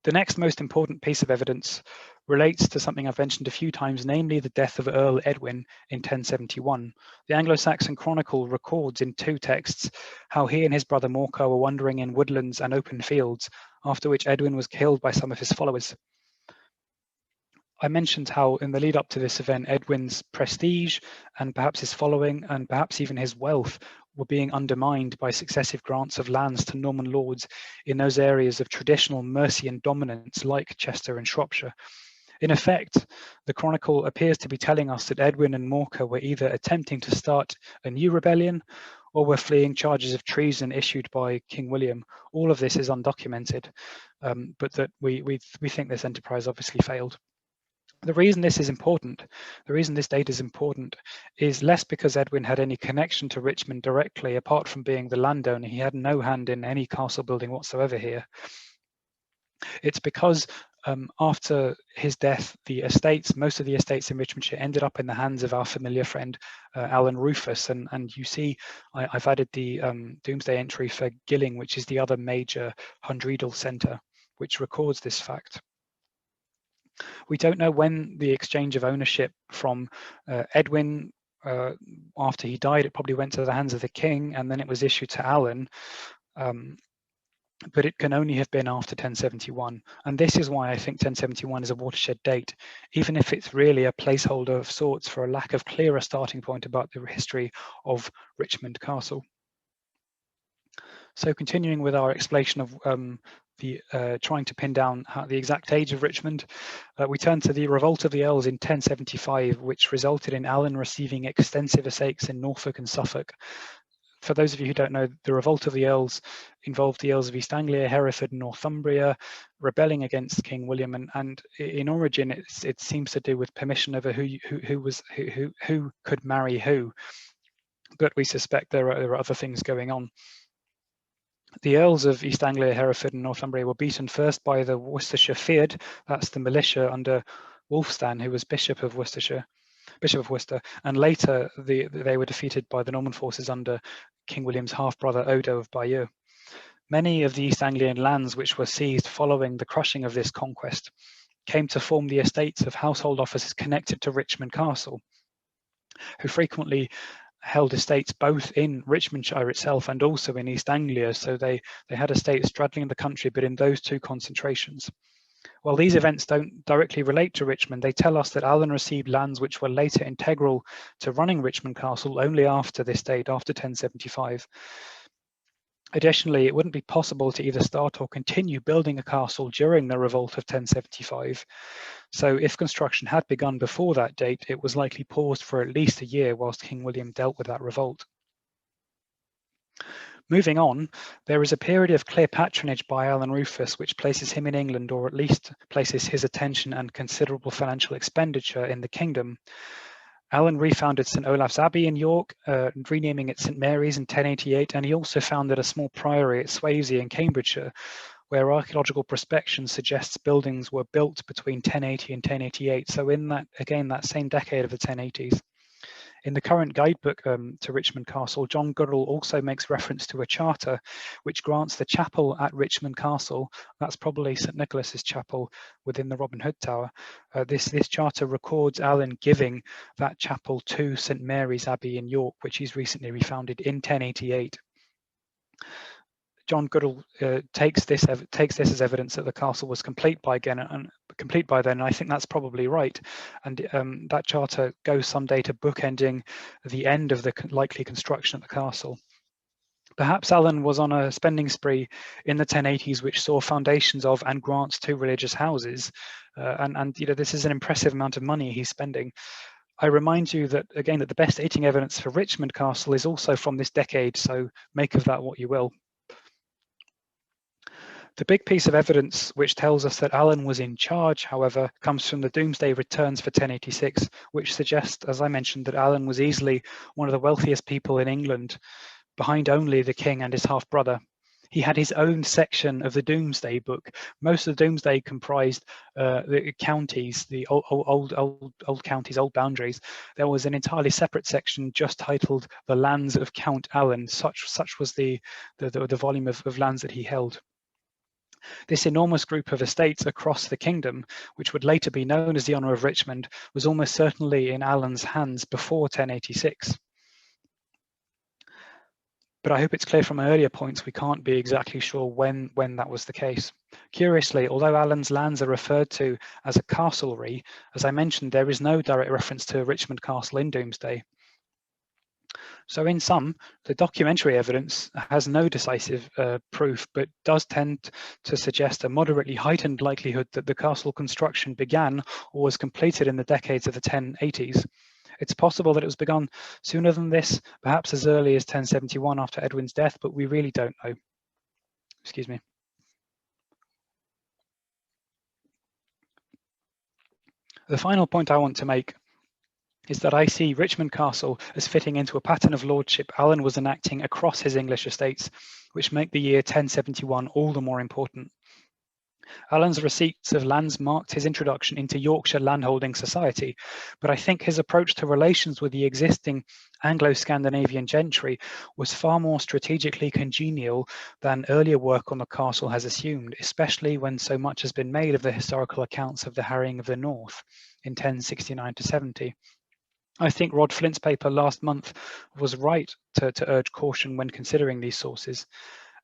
The next most important piece of evidence relates to something I've mentioned a few times, namely the death of Earl Edwin in 1071. The Anglo-Saxon Chronicle records in two texts how he and his brother Morcar were wandering in woodlands and open fields, after which Edwin was killed by some of his followers. I mentioned how in the lead up to this event, Edwin's prestige and perhaps his following and perhaps even his wealth were being undermined by successive grants of lands to Norman lords in those areas of traditional Mercian dominance like Chester and Shropshire. In effect, the Chronicle appears to be telling us that Edwin and Morcar were either attempting to start a new rebellion or were fleeing charges of treason issued by King William. All of this is undocumented, but that we think this enterprise obviously failed. The reason this is important, the reason this date is important, is less because Edwin had any connection to Richmond directly, apart from being the landowner. He had no hand in any castle building whatsoever here. It's because after his death, the estates, most of the estates in Richmondshire ended up in the hands of our familiar friend, Alan Rufus. And you see, I've added the Doomsday entry for Gilling, which is the other major hundredal centre, which records this fact. We don't know when the exchange of ownership from Edwin, after he died, it probably went to the hands of the king, and then it was issued to Alan. But it can only have been after 1071. And this is why I think 1071 is a watershed date, even if it's really a placeholder of sorts for a lack of clearer starting point about the history of Richmond Castle. So continuing with our explanation of trying to pin down the exact age of Richmond, we turn to the Revolt of the Earls in 1075, which resulted in Alan receiving extensive estates in Norfolk and Suffolk. For those of you who don't know, the Revolt of the Earls involved the Earls of East Anglia, Hereford, and Northumbria, rebelling against King William, and in origin it seems to do with permission over who could marry who, but we suspect there are other things going on. The Earls of East Anglia, Hereford, and Northumbria were beaten first by the Worcestershire Fyrd, that's the militia under Wulfstan, who was Bishop of Worcester, and later they were defeated by the Norman forces under King William's half-brother Odo of Bayeux. Many of the East Anglian lands which were seized following the crushing of this conquest came to form the estates of household officers connected to Richmond Castle, who frequently held estates both in Richmondshire itself and also in East Anglia, so they had estates straddling the country, but in those two concentrations. While these events don't directly relate to Richmond, they tell us that Alan received lands which were later integral to running Richmond Castle only after this date, after 1075. Additionally, it wouldn't be possible to either start or continue building a castle during the revolt of 1075. So if construction had begun before that date, it was likely paused for at least a year whilst King William dealt with that revolt. Moving on, there is a period of clear patronage by Alan Rufus, which places him in England, or at least places his attention and considerable financial expenditure in the kingdom. Alan refounded St Olaf's Abbey in York, renaming it St Mary's in 1088, and he also founded a small priory at Swavesey in Cambridgeshire, where archaeological prospection suggests buildings were built between 1080 and 1088. So in that, again, that same decade of the 1080s. In the current guidebook to Richmond Castle, John Goodall also makes reference to a charter which grants the chapel at Richmond Castle, that's probably St Nicholas's chapel within the Robin Hood Tower. This charter records Alan giving that chapel to St Mary's Abbey in York, which he's recently refounded in 1088. John Goodall takes this as evidence that the castle was complete by then, and I think that's probably right. And that charter goes someday to bookending the end of the likely construction of the castle. Perhaps Alan was on a spending spree in the 1080s, which saw foundations of and grants to religious houses, and this is an impressive amount of money he's spending. I remind you that again that the best dating evidence for Richmond Castle is also from this decade, so make of that what you will. The big piece of evidence which tells us that Alan was in charge, however, comes from the Domesday returns for 1086, which suggest, as I mentioned, that Alan was easily one of the wealthiest people in England, behind only the king and his half-brother. He had his own section of the Domesday book. Most of the Domesday comprised the counties, the old counties, old boundaries. There was an entirely separate section just titled "The Lands of Count Alan." Such was the volume of lands that he held. This enormous group of estates across the kingdom, which would later be known as the Honour of Richmond, was almost certainly in Alan's hands before 1086. But I hope it's clear from my earlier points we can't be exactly sure when that was the case. Curiously, although Alan's lands are referred to as a castlery, as I mentioned, there is no direct reference to Richmond Castle in Domesday. So in sum, the documentary evidence has no decisive proof, but does tend to suggest a moderately heightened likelihood that the castle construction began or was completed in the decades of the 1080s. It's possible that it was begun sooner than this, perhaps as early as 1071 after Edwin's death, but we really don't know. Excuse me. The final point I want to make is that I see Richmond Castle as fitting into a pattern of lordship Alan was enacting across his English estates, which make the year 1071 all the more important. Alan's receipts of lands marked his introduction into Yorkshire landholding society, but I think his approach to relations with the existing Anglo-Scandinavian gentry was far more strategically congenial than earlier work on the castle has assumed, especially when so much has been made of the historical accounts of the harrying of the North in 1069 to 70. I think Rod Flint's paper last month was right to urge caution when considering these sources.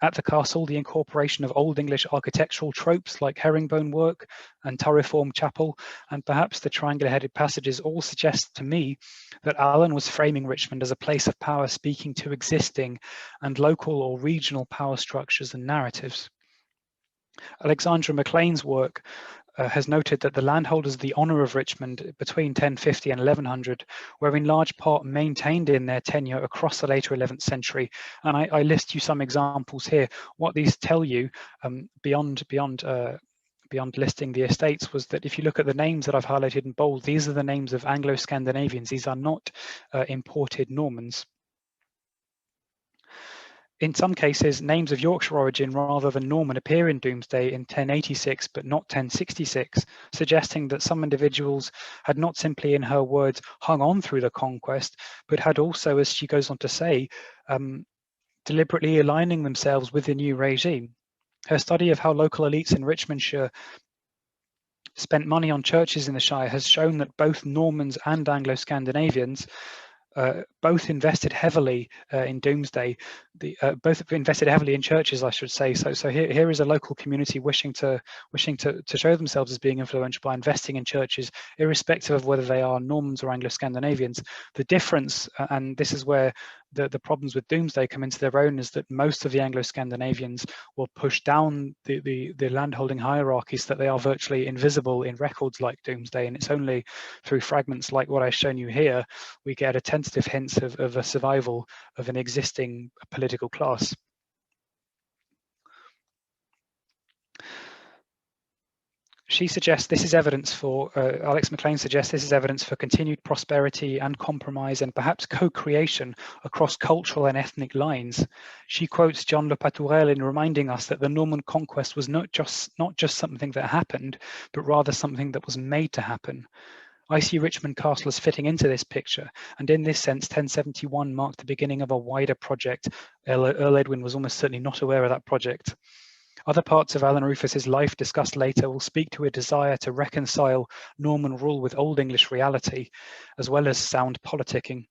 At the castle, the incorporation of Old English architectural tropes like herringbone work and turriform chapel, and perhaps the triangular-headed passages all suggest to me that Alan was framing Richmond as a place of power speaking to existing and local or regional power structures and narratives. Alexandra MacLean's work has noted that the landholders of the Honour of Richmond between 1050 and 1100 were in large part maintained in their tenure across the later 11th century. And I list you some examples here. What these tell you beyond listing the estates was that if you look at the names that I've highlighted in bold, these are the names of Anglo-Scandinavians. These are not imported Normans. In some cases, names of Yorkshire origin rather than Norman appear in Domesday in 1086 but not 1066, suggesting that some individuals had not simply, in her words, hung on through the conquest, but had also, as she goes on to say, deliberately aligning themselves with the new regime. Her study of how local elites in Richmondshire spent money on churches in the Shire has shown that both Normans and Anglo-Scandinavians both invested heavily in Domesday. Both invested heavily in churches, I should say. So here is a local community wishing to show themselves as being influential by investing in churches, irrespective of whether they are Normans or Anglo-Scandinavians. The difference, and this is where the problems with Domesday come into their own, is that most of the Anglo-Scandinavians will push down the landholding hierarchies, that they are virtually invisible in records like Domesday, and it's only through fragments like what I've shown you here we get a tentative hints of a survival of an existing political class. She suggests this is evidence for, Alex McLean suggests this is evidence for continued prosperity and compromise and perhaps co-creation across cultural and ethnic lines. She quotes John Le Patourel in reminding us that the Norman conquest was not just something that happened, but rather something that was made to happen. I see Richmond Castle as fitting into this picture, and in this sense, 1071 marked the beginning of a wider project. Earl Edwin was almost certainly not aware of that project. Other parts of Alan Rufus's life discussed later will speak to a desire to reconcile Norman rule with Old English reality, as well as sound politicking.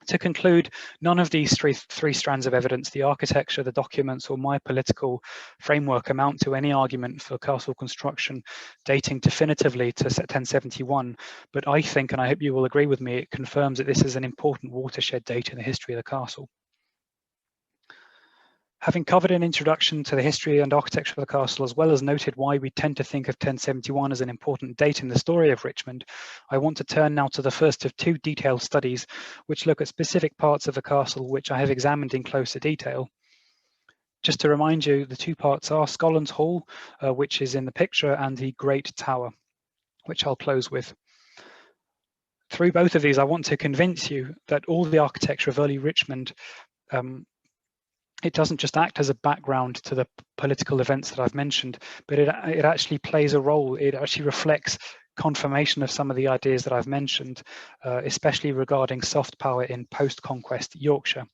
To conclude, none of these three strands of evidence, the architecture, the documents, or my political framework, amount to any argument for castle construction dating definitively to 1071. But I think, and I hope you will agree with me, it confirms that this is an important watershed date in the history of the castle. Having covered an introduction to the history and architecture of the castle, as well as noted why we tend to think of 1071 as an important date in the story of Richmond, I want to turn now to the first of two detailed studies which look at specific parts of the castle which I have examined in closer detail. Just to remind you, the two parts are Scotland's Hall, which is in the picture, and the Great Tower, which I'll close with. Through both of these, I want to convince you that all the architecture of early Richmond it doesn't just act as a background to the political events that I've mentioned, but it actually plays a role. It actually reflects confirmation of some of the ideas that I've mentioned, especially regarding soft power in post-conquest Yorkshire.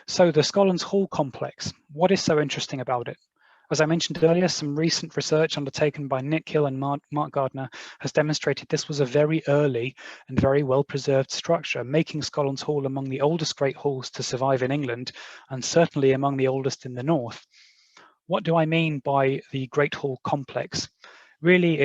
So the Scotland's Hall complex, what is so interesting about it? As I mentioned earlier, some recent research undertaken by Nick Hill and Mark Gardner has demonstrated this was a very early and very well-preserved structure, making Scotland's Hall among the oldest great halls to survive in England, and certainly among the oldest in the north. What do I mean by the Great Hall complex? Really,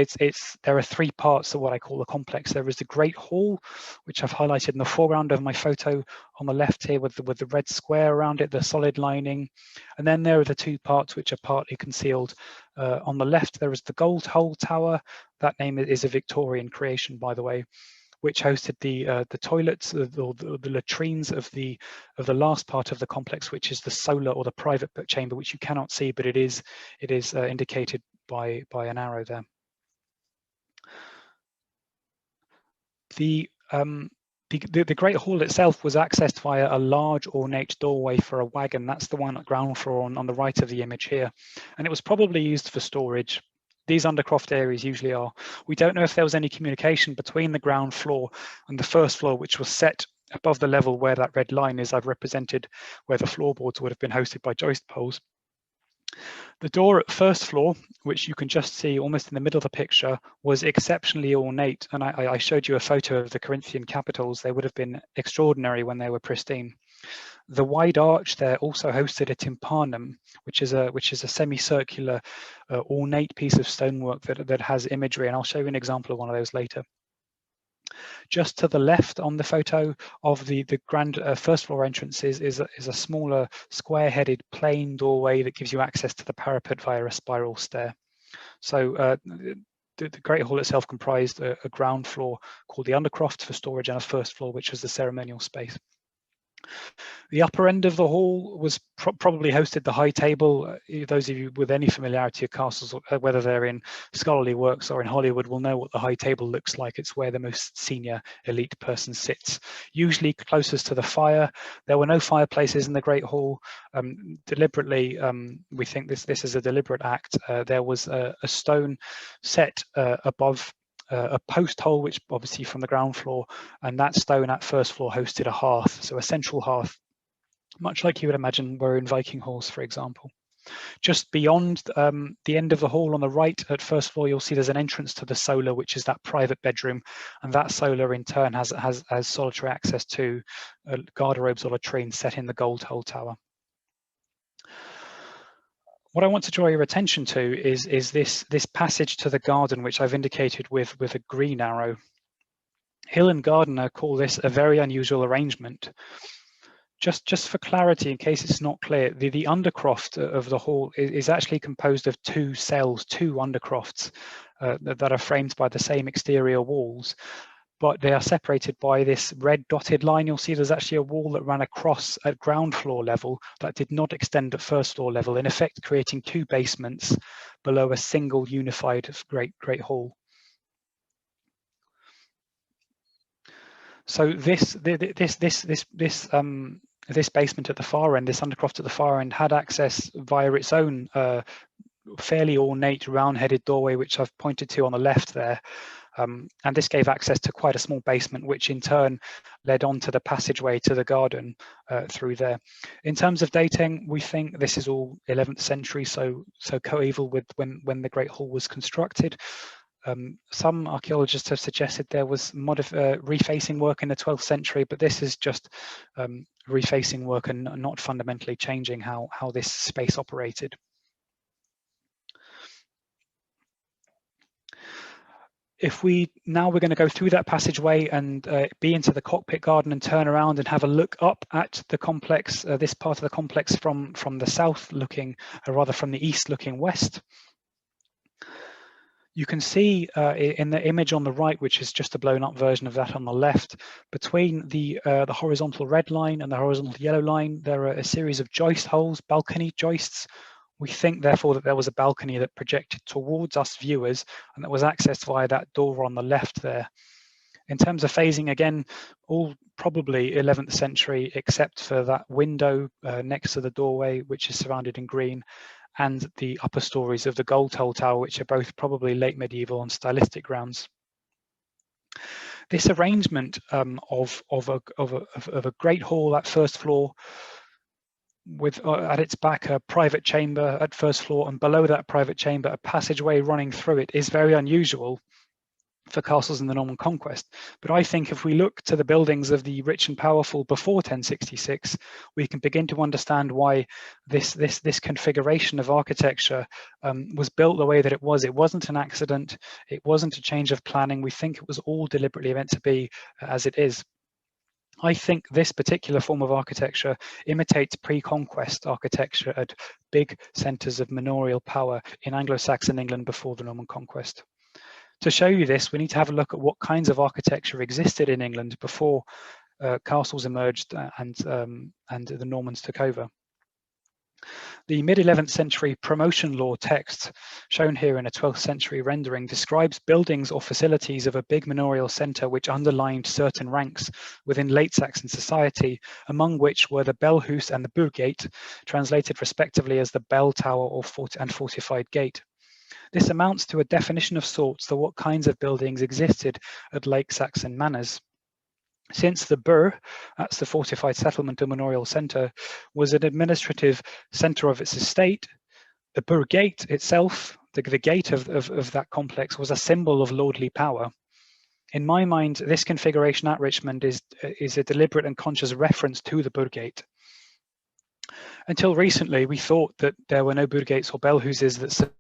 there are three parts of what I call the complex. There is the Great Hall, which I've highlighted in the foreground of my photo on the left here with the red square around it, the solid lining. And then there are the two parts which are partly concealed. On the left, there is the Gold Hole Tower. That name is a Victorian creation, by the way, which hosted the toilets or the latrines of the last part of the complex, which is the solar or the private chamber, which you cannot see, but it is indicated by an arrow there. The Great Hall itself was accessed via a large ornate doorway for a wagon. That's the one at ground floor on the right of the image here, and it was probably used for storage. These undercroft areas usually are. We don't know if there was any communication between the ground floor and the first floor, which was set above the level where that red line is. I've represented where the floorboards would have been hosted by joist poles. The door at first floor, which you can just see almost in the middle of the picture, was exceptionally ornate. And I showed you a photo of the Corinthian capitals. They would have been extraordinary when they were pristine. The wide arch there also hosted a tympanum, which is a semicircular, ornate piece of stonework that has imagery. And I'll show you an example of one of those later. Just to the left on the photo of the grand first floor entrance is a smaller square-headed plain doorway that gives you access to the parapet via a spiral stair. So the Great Hall itself comprised a ground floor called the Undercroft for storage and a first floor, which was the ceremonial space. The upper end of the hall was probably hosted the high table. Those of you with any familiarity of castles, whether they're in scholarly works or in Hollywood, will know what the high table looks like. It's where the most senior elite person sits, usually closest to the fire. There were no fireplaces in the Great Hall. Deliberately, we think this is a deliberate act. There was a stone set above a post hole, which obviously from the ground floor, and that stone at first floor hosted a hearth, so a central hearth, much like you would imagine were in Viking halls, for example. Just beyond the end of the hall on the right at first floor, you'll see there's an entrance to the solar, which is that private bedroom, and that solar in turn has solitary access to garderobes or latrines set in the Gold Hole Tower. What I want to draw your attention to is this passage to the garden, which I've indicated with a green arrow. Hill and Gardner call this a very unusual arrangement. Just for clarity, in case it's not clear, the undercroft of the hall is actually composed of two cells, two undercrofts that are framed by the same exterior walls. but they are separated by this red dotted line. You'll see there's actually a wall that ran across at ground floor level that did not extend at first floor level, in effect creating two basements below a single unified great hall. So this basement at the far end, this undercroft at the far end, had access via its own fairly ornate round-headed doorway, which I've pointed to on the left there. And this gave access to quite a small basement, which in turn led on to the passageway to the garden through there. In terms of dating, we think this is all 11th century, so coeval with when the Great Hall was constructed. Some archaeologists have suggested there was refacing work in the 12th century, but this is just refacing work and not fundamentally changing how this space operated. We're going to go through that passageway and be into the cockpit garden and turn around and have a look up at the complex, this part of the complex from the south looking, or rather from the east looking west. You can see in the image on the right, which is just a blown up version of that on the left, between the horizontal red line and the horizontal yellow line, there are a series of joist holes, balcony joists. We think, therefore, that there was a balcony that projected towards us viewers and that was accessed via that door on the left there. In terms of phasing, again, all probably 11th century, except for that window next to the doorway, which is surrounded in green, and the upper stories of the Gold Toll Tower, which are both probably late medieval on stylistic grounds. This arrangement of a great hall at first floor, with at its back a private chamber at first floor, and below that private chamber a passageway running through it, is very unusual for castles in the Norman Conquest. But I think if we look to the buildings of the rich and powerful before 1066, we can begin to understand why this configuration of architecture was built the way that it was. It wasn't an accident. It wasn't a change of planning. We think it was all deliberately meant to be as it is. I think this particular form of architecture imitates pre-conquest architecture at big centres of manorial power in Anglo-Saxon England before the Norman Conquest. To show you this, we need to have a look at what kinds of architecture existed in England before castles emerged and the Normans took over. The mid-11th century promotion law text, shown here in a 12th century rendering, describes buildings or facilities of a big manorial centre which underlined certain ranks within late Saxon society, among which were the Bellhus and the Burggate, translated respectively as the bell tower or fortified gate. This amounts to a definition of sorts for what kinds of buildings existed at late Saxon manors. Since the Burh, that's the fortified settlement or manorial centre, was an administrative centre of its estate, the Burh Gate itself, the gate of that complex, was a symbol of lordly power. In my mind, this configuration at Richmond is a deliberate and conscious reference to the Burh Gate. Until recently, we thought that there were no Burh Gates or Bellhuses that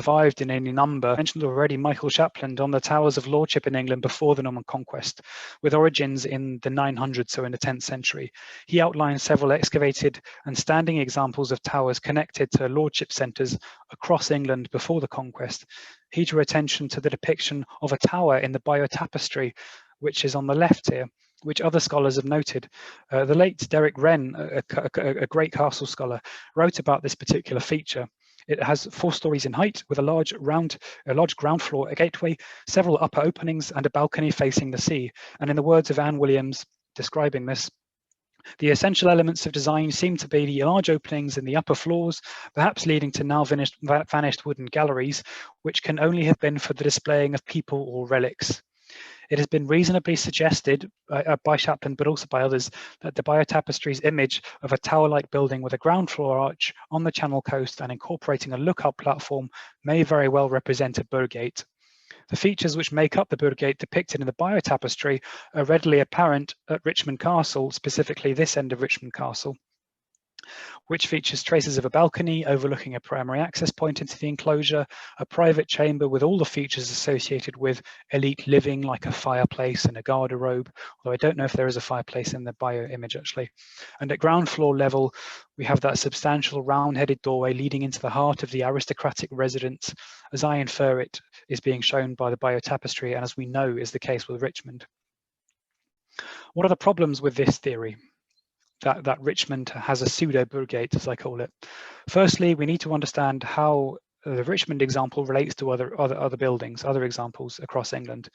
survived in any number. I mentioned already Michael Shapland on the towers of lordship in England before the Norman Conquest, with origins in the 900s, so in the 10th century. He outlined several excavated and standing examples of towers connected to lordship centres across England before the conquest. He drew attention to the depiction of a tower in the Wyeth tapestry, which is on the left here, which other scholars have noted. The late Derek Wren, a great castle scholar, wrote about this particular feature. It has 4 stories in height with a large ground floor, a gateway, several upper openings, and a balcony facing the sea. And in the words of Anne Williams describing this, the essential elements of design seem to be the large openings in the upper floors, perhaps leading to now vanished wooden galleries, which can only have been for the displaying of people or relics. It has been reasonably suggested by Shapland, but also by others, that the Wyeth tapestry's image of a tower-like building with a ground floor arch on the Channel coast and incorporating a lookout platform may very well represent a Burh Gate. The features which make up the Burh Gate depicted in the Wyeth tapestry are readily apparent at Richmond Castle, specifically this end of Richmond Castle. which features traces of a balcony overlooking a primary access point into the enclosure, a private chamber with all the features associated with elite living, like a fireplace and a garderobe, although I don't know if there is a fireplace in the bio image actually. And at ground floor level, we have that substantial round-headed doorway leading into the heart of the aristocratic residence, as I infer it is being shown by the bio tapestry, and as we know is the case with Richmond. What are the problems with this theory? That Richmond has a pseudo-Burgate, as I call it. Firstly, we need to understand how the Richmond example relates to other buildings, other examples across England.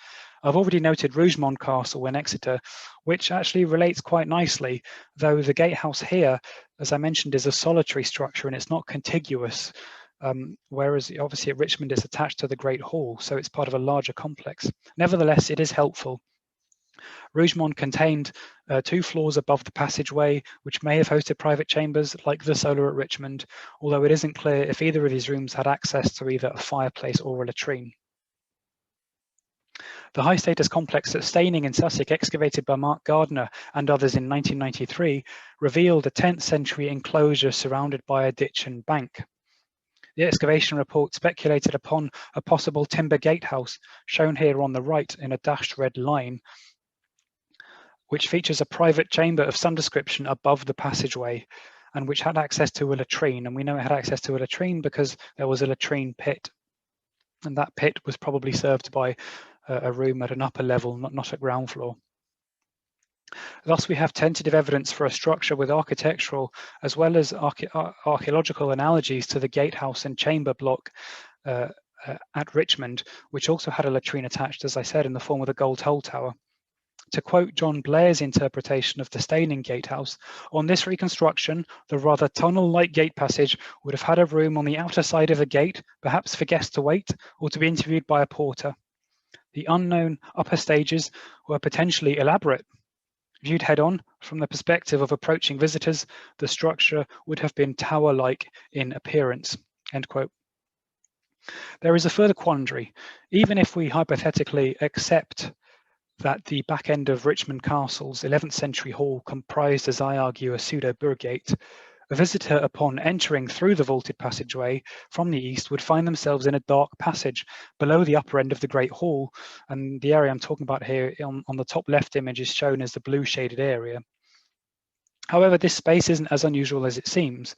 I've already noted Rougemont Castle in Exeter, which actually relates quite nicely, though the gatehouse here, as I mentioned, is a solitary structure and it's not contiguous, whereas obviously at Richmond is attached to the Great Hall, so it's part of a larger complex. Nevertheless, it is helpful. Rougemont contained 2 floors above the passageway, which may have hosted private chambers like the Solar at Richmond, although it isn't clear if either of these rooms had access to either a fireplace or a latrine. The high status complex at Staining in Sussex, excavated by Mark Gardner and others in 1993, revealed a 10th century enclosure surrounded by a ditch and bank. The excavation report speculated upon a possible timber gatehouse, shown here on the right in a dashed red line, which features a private chamber of some description above the passageway and which had access to a latrine. And we know it had access to a latrine because there was a latrine pit. And that pit was probably served by a room at an upper level, not at ground floor. Thus, we have tentative evidence for a structure with architectural as well as archaeological analogies to the gatehouse and chamber block at Richmond, which also had a latrine attached, as I said, in the form of the Gold Toll Tower. To quote John Blair's interpretation of the Staining Gatehouse, on this reconstruction, the rather tunnel-like gate passage would have had a room on the outer side of a gate, perhaps for guests to wait or to be interviewed by a porter. The unknown upper stages were potentially elaborate. Viewed head-on from the perspective of approaching visitors, the structure would have been tower-like in appearance. End quote. There is a further quandary. Even if we hypothetically accept that the back end of Richmond Castle's 11th century hall comprised, as I argue, a pseudo-Burgate, a visitor upon entering through the vaulted passageway from the east would find themselves in a dark passage below the upper end of the Great Hall, and the area I'm talking about here on the top left image is shown as the blue shaded area. However, this space isn't as unusual as it seems.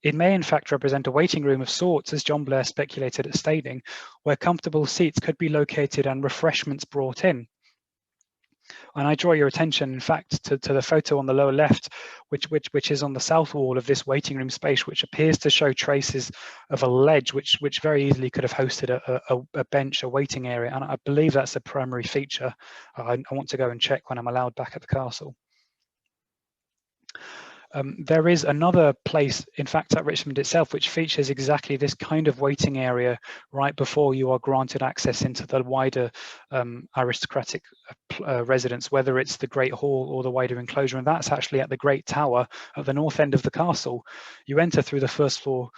It may in fact represent a waiting room of sorts, as John Blair speculated at Staining, where comfortable seats could be located and refreshments brought in. And I draw your attention, in fact, to the photo on the lower left, which is on the south wall of this waiting room space, which appears to show traces of a ledge, which very easily could have hosted a bench, a waiting area. And I believe that's a primary feature. I want to go and check when I'm allowed back at the castle. There is another place, in fact, at Richmond itself, which features exactly this kind of waiting area right before you are granted access into the wider aristocratic residence, whether it's the Great Hall or the wider enclosure, and that's actually at the Great Tower at the north end of the castle. You enter through the first floor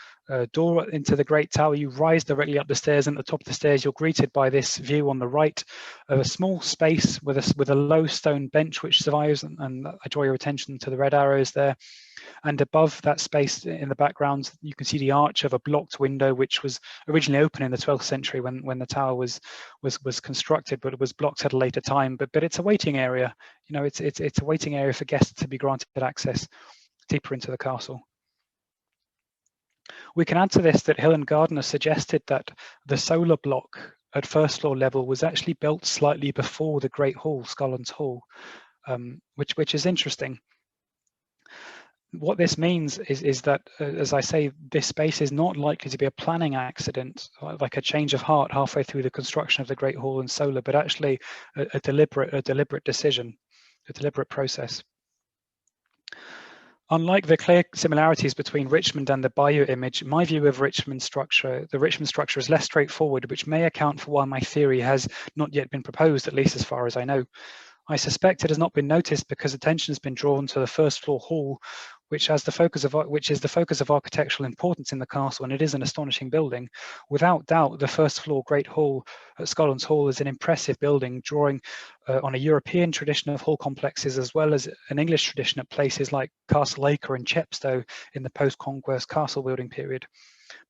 door into the Great Tower, you rise directly up the stairs, and at the top of the stairs you're greeted by this view on the right of a small space with a low stone bench which survives, and I draw your attention to the red arrows there. And above that space in the background, you can see the arch of a blocked window, which was originally open in the 12th century when the tower was constructed, but it was blocked at a later time. But it's a waiting area. You know, it's a waiting area for guests to be granted access deeper into the castle. We can add to this that Hill and Gardner suggested that the solar block at first floor level was actually built slightly before the Great Hall, Scollon's Hall, which is interesting. What this means is that, as I say, this space is not likely to be a planning accident, like a change of heart halfway through the construction of the Great Hall and solar, but actually a deliberate decision, a deliberate process. Unlike the clear similarities between Richmond and the Bayeux image, my view of the Richmond structure is less straightforward, which may account for why my theory has not yet been proposed, at least as far as I know. I suspect it has not been noticed because attention has been drawn to the first floor hall, which is the focus of architectural importance in the castle, and it is an astonishing building. Without doubt, the first floor Great Hall at Scotland's Hall is an impressive building, drawing on a European tradition of hall complexes as well as an English tradition at places like Castle Acre and Chepstow in the post-conquest castle building period.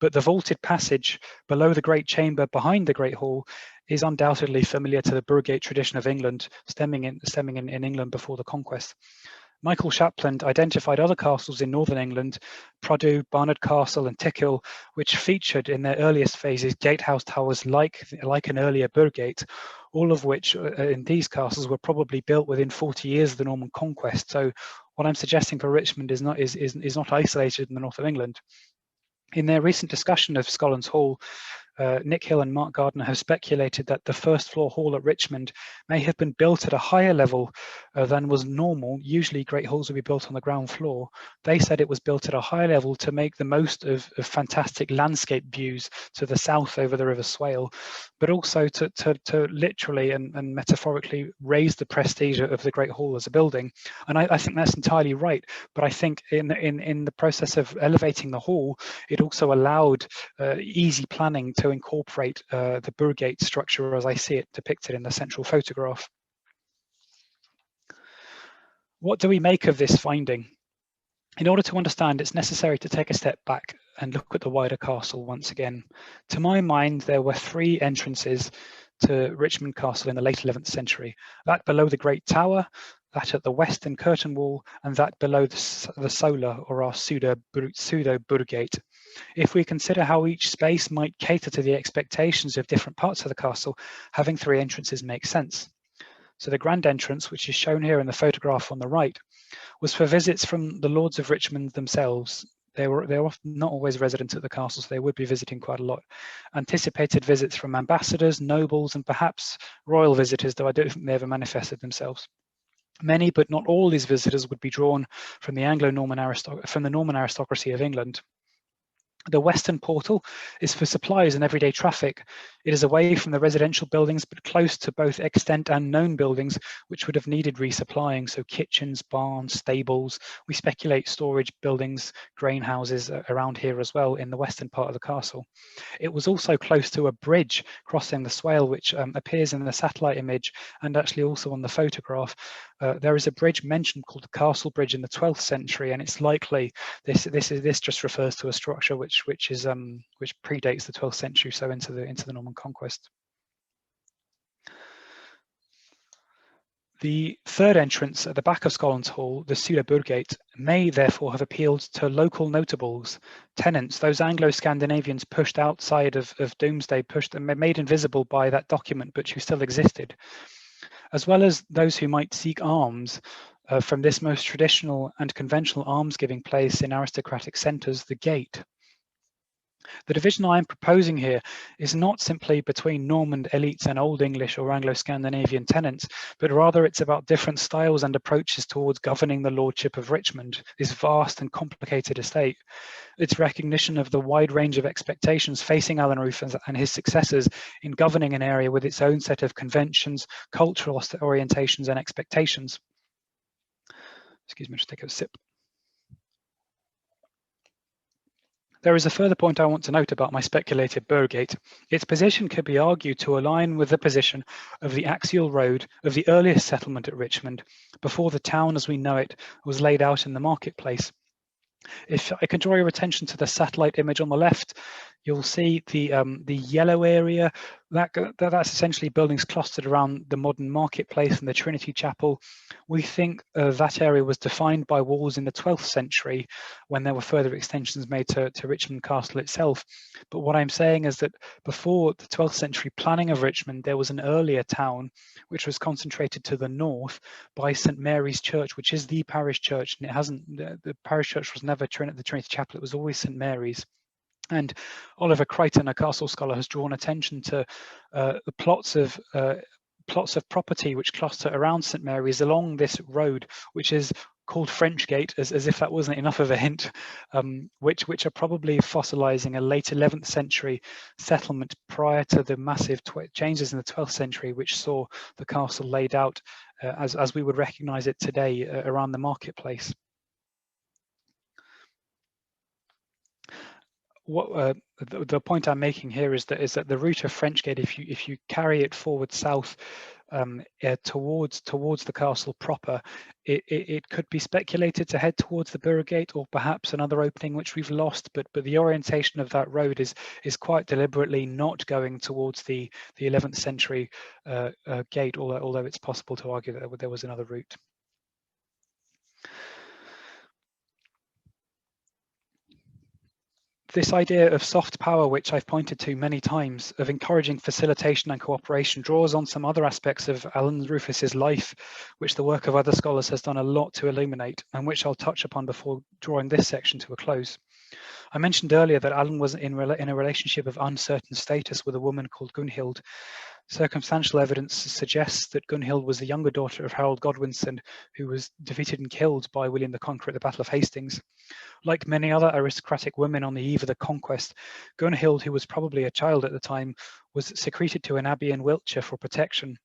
But the vaulted passage below the Great Chamber behind the Great Hall is undoubtedly familiar to the Burgate tradition of England, stemming in England before the conquest. Michael Shapland identified other castles in northern England, Praddu, Barnard Castle and Tickhill, which featured in their earliest phases gatehouse towers like an earlier Burgate, all of which in these castles were probably built within 40 years of the Norman conquest. So what I'm suggesting for Richmond is not isolated in the north of England. In their recent discussion of Scotland's Hall, Nick Hill and Mark Gardner have speculated that the first floor hall at Richmond may have been built at a higher level than was normal. Usually great halls would be built on the ground floor. They said it was built at a higher level to make the most of fantastic landscape views to the south over the River Swale, but also to literally and metaphorically raise the prestige of the Great Hall as a building. And I think that's entirely right. But I think in the process of elevating the hall, it also allowed easy planning to incorporate the Burgate structure as I see it depicted in the central photograph. What do we make of this finding? In order to understand, it's necessary to take a step back and look at the wider castle once again. To my mind, there were three entrances to Richmond Castle in the late 11th century. That below the Great Tower, that at the western curtain wall, and that below the solar or our pseudo Burgate. If we consider how each space might cater to the expectations of different parts of the castle, having three entrances makes sense. So the grand entrance, which is shown here in the photograph on the right, was for visits from the Lords of Richmond themselves. They were often not always resident at the castle, so they would be visiting quite a lot. Anticipated visits from ambassadors, nobles, and perhaps royal visitors, though I don't think they ever manifested themselves. Many, but not all, these visitors would be drawn from the Anglo-Norman Norman aristocracy of England. The western portal is for supplies and everyday traffic. It is away from the residential buildings, but close to both extant and known buildings, which would have needed resupplying. So kitchens, barns, stables. We speculate storage buildings, grain houses around here as well in the western part of the castle. It was also close to a bridge crossing the Swale, which appears in the satellite image and actually also on the photograph. There is a bridge mentioned called the Castle Bridge in the 12th century, and it's likely this just refers to a structure which predates the 12th century, so into the Norman conquest. The third entrance at the back of Scotland's Hall, the pseudo Burgate, may therefore have appealed to local notables, tenants, those Anglo-Scandinavians pushed outside of Domesday, pushed and made invisible by that document, but who still existed, as well as those who might seek alms from this most traditional and conventional alms-giving place in aristocratic centres, the Gate. The division I am proposing here is not simply between Norman elites and Old English or Anglo-Scandinavian tenants, but rather it's about different styles and approaches towards governing the lordship of Richmond, this vast and complicated estate. Its recognition of the wide range of expectations facing Alan Roof and his successors in governing an area with its own set of conventions, cultural orientations and expectations. Excuse me, just take a sip. There is a further point I want to note about my speculated Burgate. Its position could be argued to align with the position of the axial road of the earliest settlement at Richmond, before the town as we know it was laid out in the marketplace. If I can draw your attention to the satellite image on the left, you'll see the yellow area. That's essentially buildings clustered around the modern marketplace and the Trinity Chapel. We think that area was defined by walls in the 12th century when there were further extensions made to Richmond Castle itself. But what I'm saying is that before the 12th century planning of Richmond, there was an earlier town which was concentrated to the north by St Mary's Church, which is the parish church, and it hasn't. The parish church was never the Trinity Chapel; it was always St Mary's. And Oliver Crichton, a castle scholar, has drawn attention to the plots of property which cluster around St Mary's along this road, which is called French Gate, as if that wasn't enough of a hint, which are probably fossilizing a late 11th century settlement prior to the massive changes in the 12th century, which saw the castle laid out as we would recognize it today around the marketplace. what the point I'm making here is that the route of French Gate, if you carry it forward south towards the castle proper, it could be speculated to head towards the Borough Gate, or perhaps another opening which we've lost. But the orientation of that road is quite deliberately not going towards the 11th century gate, although it's possible to argue that there was another route. This idea of soft power, which I've pointed to many times, of encouraging facilitation and cooperation, draws on some other aspects of Alan Rufus's life, which the work of other scholars has done a lot to illuminate, and which I'll touch upon before drawing this section to a close. I mentioned earlier that Alan was in a relationship of uncertain status with a woman called Gunhild. Circumstantial evidence suggests that Gunhild was the younger daughter of Harold Godwinson, who was defeated and killed by William the Conqueror at the Battle of Hastings. Like many other aristocratic women on the eve of the conquest, Gunhild, who was probably a child at the time, was secreted to an abbey in Wiltshire for protection.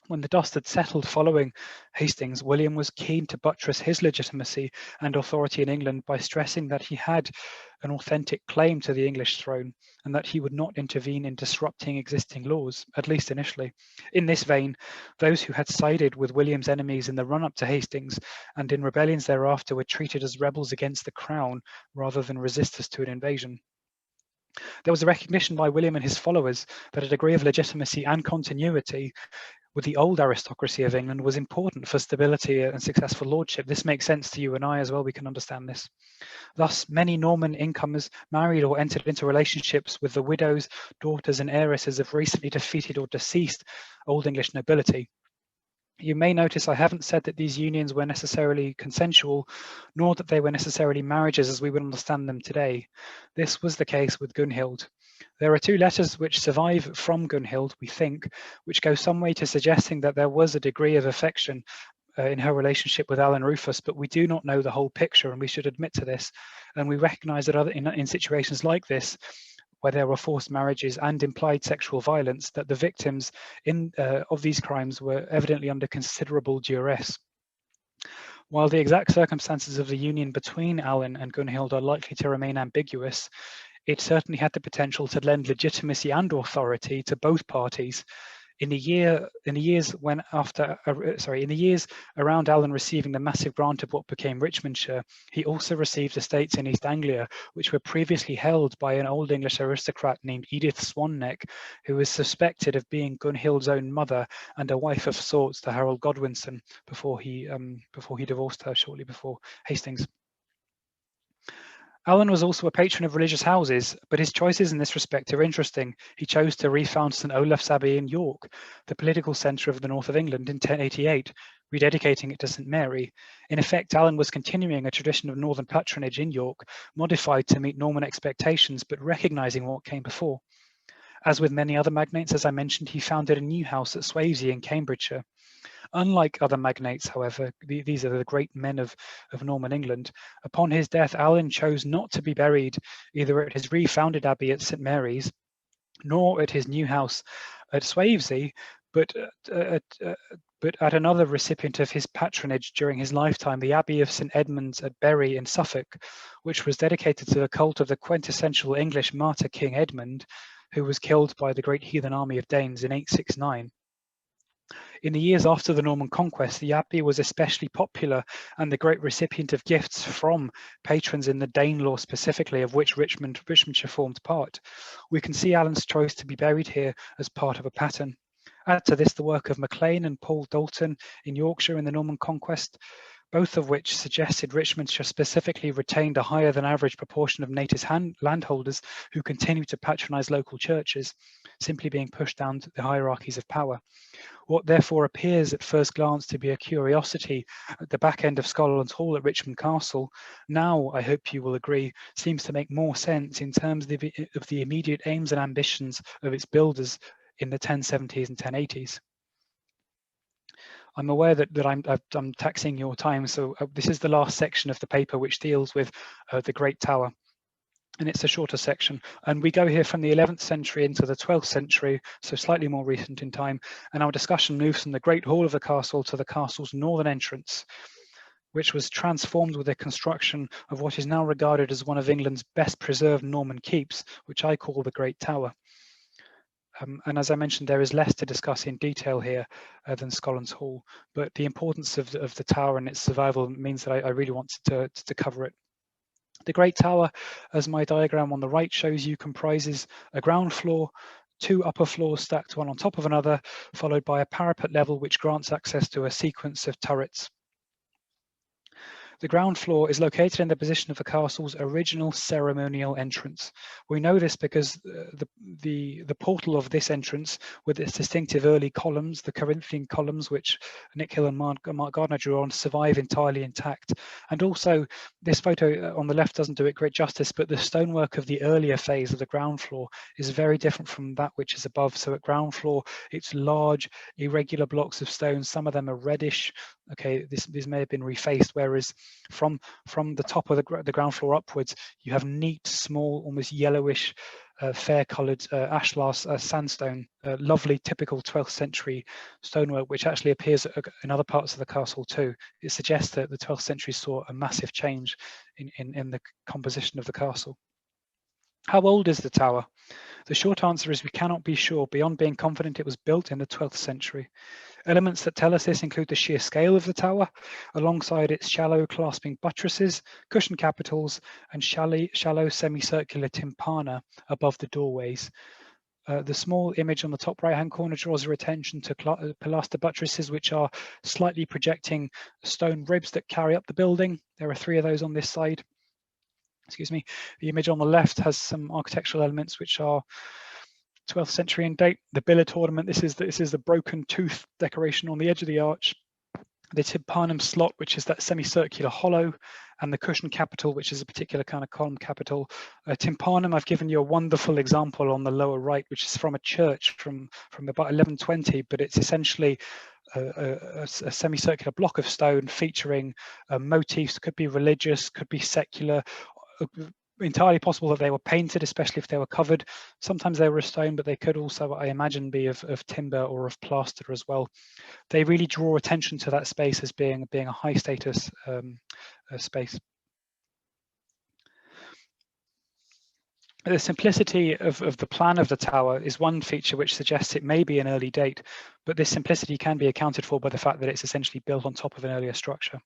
When the dust had settled following Hastings, William was keen to buttress his legitimacy and authority in England by stressing that he had an authentic claim to the English throne and that he would not intervene in disrupting existing laws, at least initially. In this vein, those who had sided with William's enemies in the run-up to Hastings and in rebellions thereafter were treated as rebels against the crown rather than resistors to an invasion. There was a recognition by William and his followers that a degree of legitimacy and continuity with the old aristocracy of England was important for stability and successful lordship. This makes sense to you and I as well. We can understand this. Thus, many Norman incomers married or entered into relationships with the widows, daughters, and heiresses of recently defeated or deceased Old English nobility. You may notice I haven't said that these unions were necessarily consensual, nor that they were necessarily marriages as we would understand them today. This was the case with Gunhild. There are two letters which survive from Gunhild, we think, which go some way to suggesting that there was a degree of affection in her relationship with Alan Rufus, but we do not know the whole picture, and we should admit to this. And we recognise that in situations like this, where there were forced marriages and implied sexual violence, that the victims of these crimes were evidently under considerable duress. While the exact circumstances of the union between Alan and Gunhild are likely to remain ambiguous, it certainly had the potential to lend legitimacy and authority to both parties. In the years around Alan receiving the massive grant of what became Richmondshire, he also received estates in East Anglia, which were previously held by an Old English aristocrat named Edith Swanneck, who was suspected of being Gunhild's own mother and a wife of sorts to Harold Godwinson before he divorced her shortly before Hastings. Alan was also a patron of religious houses, but his choices in this respect are interesting. He chose to refound St Olaf's Abbey in York, the political centre of the north of England, in 1088, rededicating it to St Mary. In effect, Alan was continuing a tradition of northern patronage in York, modified to meet Norman expectations, but recognising what came before. As with many other magnates, as I mentioned, he founded a new house at Swavesey in Cambridgeshire. Unlike other magnates, however, these are the great men of Norman England. Upon his death, Alan chose not to be buried either at his refounded abbey at St Mary's, nor at his new house at Swavesey, but at another recipient of his patronage during his lifetime, the Abbey of St Edmunds at Bury in Suffolk, which was dedicated to the cult of the quintessential English martyr King Edmund, who was killed by the great heathen army of Danes in 869. In the years after the Norman conquest, the abbey was especially popular and the great recipient of gifts from patrons in the Danelaw specifically, of which Richmondshire formed part. We can see Alan's choice to be buried here as part of a pattern. Add to this the work of Maclean and Paul Dalton in Yorkshire in the Norman conquest, both of which suggested Richmondshire specifically retained a higher than average proportion of native landholders who continued to patronise local churches, simply being pushed down the hierarchies of power. What therefore appears at first glance to be a curiosity at the back end of Scotland's Hall at Richmond Castle, now, I hope you will agree, seems to make more sense in terms of the immediate aims and ambitions of its builders in the 1070s and 1080s. I'm aware that I'm taxing your time, so this is the last section of the paper which deals with the Great Tower. And it's a shorter section. And we go here from the 11th century into the 12th century, so slightly more recent in time. And our discussion moves from the Great Hall of the castle to the castle's northern entrance. which was transformed with the construction of what is now regarded as one of England's best preserved Norman keeps, which I call the Great Tower. And as I mentioned, there is less to discuss in detail here than Scotland's Hall, but the importance of the tower and its survival means that I really wanted to cover it. The Great Tower, as my diagram on the right shows you, comprises a ground floor, 2 upper floors stacked one on top of another, followed by a parapet level which grants access to a sequence of turrets. The ground floor is located in the position of the castle's original ceremonial entrance. We know this because the portal of this entrance, with its distinctive early columns, the Corinthian columns, which Nick Hill and Mark Gardner drew on, survive entirely intact. And also, this photo on the left doesn't do it great justice, but the stonework of the earlier phase of the ground floor is very different from that which is above. So at ground floor, it's large, irregular blocks of stone. Some of them are reddish. Okay, these may have been refaced, whereas from the top of the ground floor upwards, you have neat, small, almost yellowish, fair-coloured ashlar sandstone, lovely, typical 12th century stonework, which actually appears in other parts of the castle too. It suggests that the 12th century saw a massive change in the composition of the castle. How old is the tower? The short answer is we cannot be sure, beyond being confident it was built in the 12th century. Elements that tell us this include the sheer scale of the tower, alongside its shallow clasping buttresses, cushion capitals, and shallow semicircular tympana above the doorways. The small image on the top right-hand corner draws your attention to pilaster buttresses, which are slightly projecting stone ribs that carry up the building. There are 3 of those on this side. Excuse me. The image on the left has some architectural elements which are 12th century in date. The billet ornament, this is the broken tooth decoration on the edge of the arch. The tympanum slot, which is that semicircular hollow, and the cushion capital, which is a particular kind of column capital. Tympanum, I've given you a wonderful example on the lower right, which is from a church from about 1120, but it's essentially a semicircular block of stone featuring motifs. Could be religious, could be secular. Entirely possible that they were painted, especially if they were covered. Sometimes they were of stone, but they could also, I imagine, be of timber or of plaster as well. They really draw attention to that space as being a high status space. The simplicity of the plan of the tower is one feature which suggests it may be an early date, but this simplicity can be accounted for by the fact that it's essentially built on top of an earlier structure.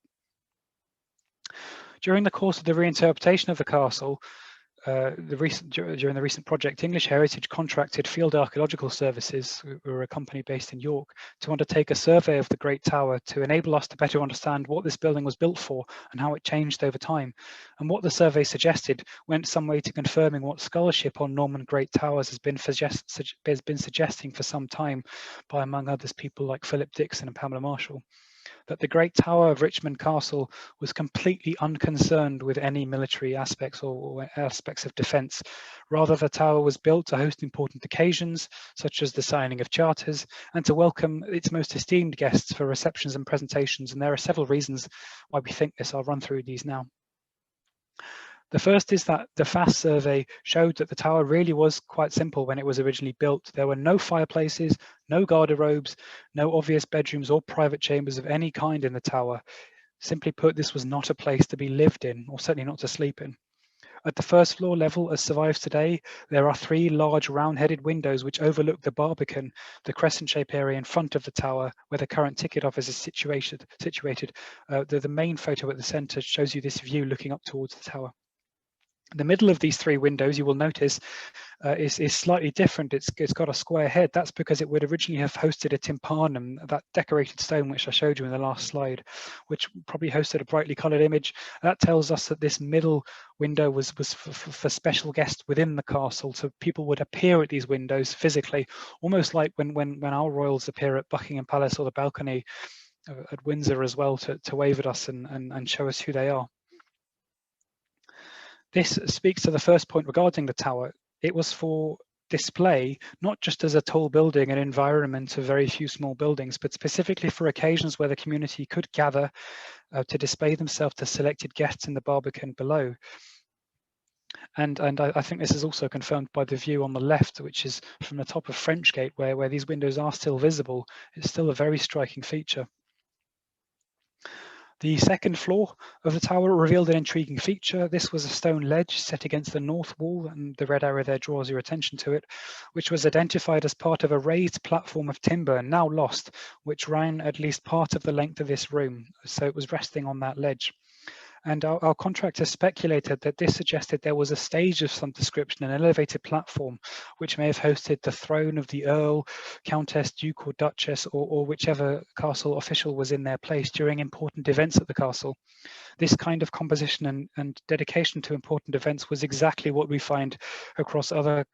During the course of the reinterpretation of the castle, during the recent project, English Heritage contracted Field Archaeological Services, who are a company based in York, to undertake a survey of the Great Tower to enable us to better understand what this building was built for and how it changed over time. And what the survey suggested went some way to confirming what scholarship on Norman Great Towers has been suggesting for some time by, among others, people like Philip Dixon and Pamela Marshall, that the Great Tower of Richmond Castle was completely unconcerned with any military aspects or aspects of defence. Rather, the tower was built to host important occasions, such as the signing of charters, and to welcome its most esteemed guests for receptions and presentations. And there are several reasons why we think this. I'll run through these now. The first is that the FAST survey showed that the tower really was quite simple when it was originally built. There were no fireplaces, no garderobes, no obvious bedrooms or private chambers of any kind in the tower. Simply put, this was not a place to be lived in, or certainly not to sleep in. At the first floor level, as survives today, there are 3 large round-headed windows which overlook the Barbican, the crescent-shaped area in front of the tower where the current ticket office is situated. The main photo at the centre shows you this view looking up towards the tower. The middle of these 3 windows, you will notice, is slightly different. It's got a square head. That's because it would originally have hosted a tympanum, that decorated stone which I showed you in the last slide, which probably hosted a brightly coloured image. That tells us that this middle window was for special guests within the castle, so people would appear at these windows physically, almost like when our royals appear at Buckingham Palace or the balcony at Windsor as well, to wave at us and show us who they are. This speaks to the first point regarding the tower. It was for display, not just as a tall building and environment of very few small buildings, but specifically for occasions where the community could gather to display themselves to selected guests in the Barbican below. And I think this is also confirmed by the view on the left, which is from the top of French Gate, where these windows are still visible. It's still a very striking feature. The second floor of the tower revealed an intriguing feature. This was a stone ledge set against the north wall, and the red arrow there draws your attention to it, which was identified as part of a raised platform of timber, now lost, which ran at least part of the length of this room. So it was resting on that ledge. And our contractor speculated that this suggested there was a stage of some description, an elevated platform, which may have hosted the throne of the Earl, Countess, Duke or Duchess, or whichever castle official was in their place during important events at the castle. This kind of composition and dedication to important events was exactly what we find across other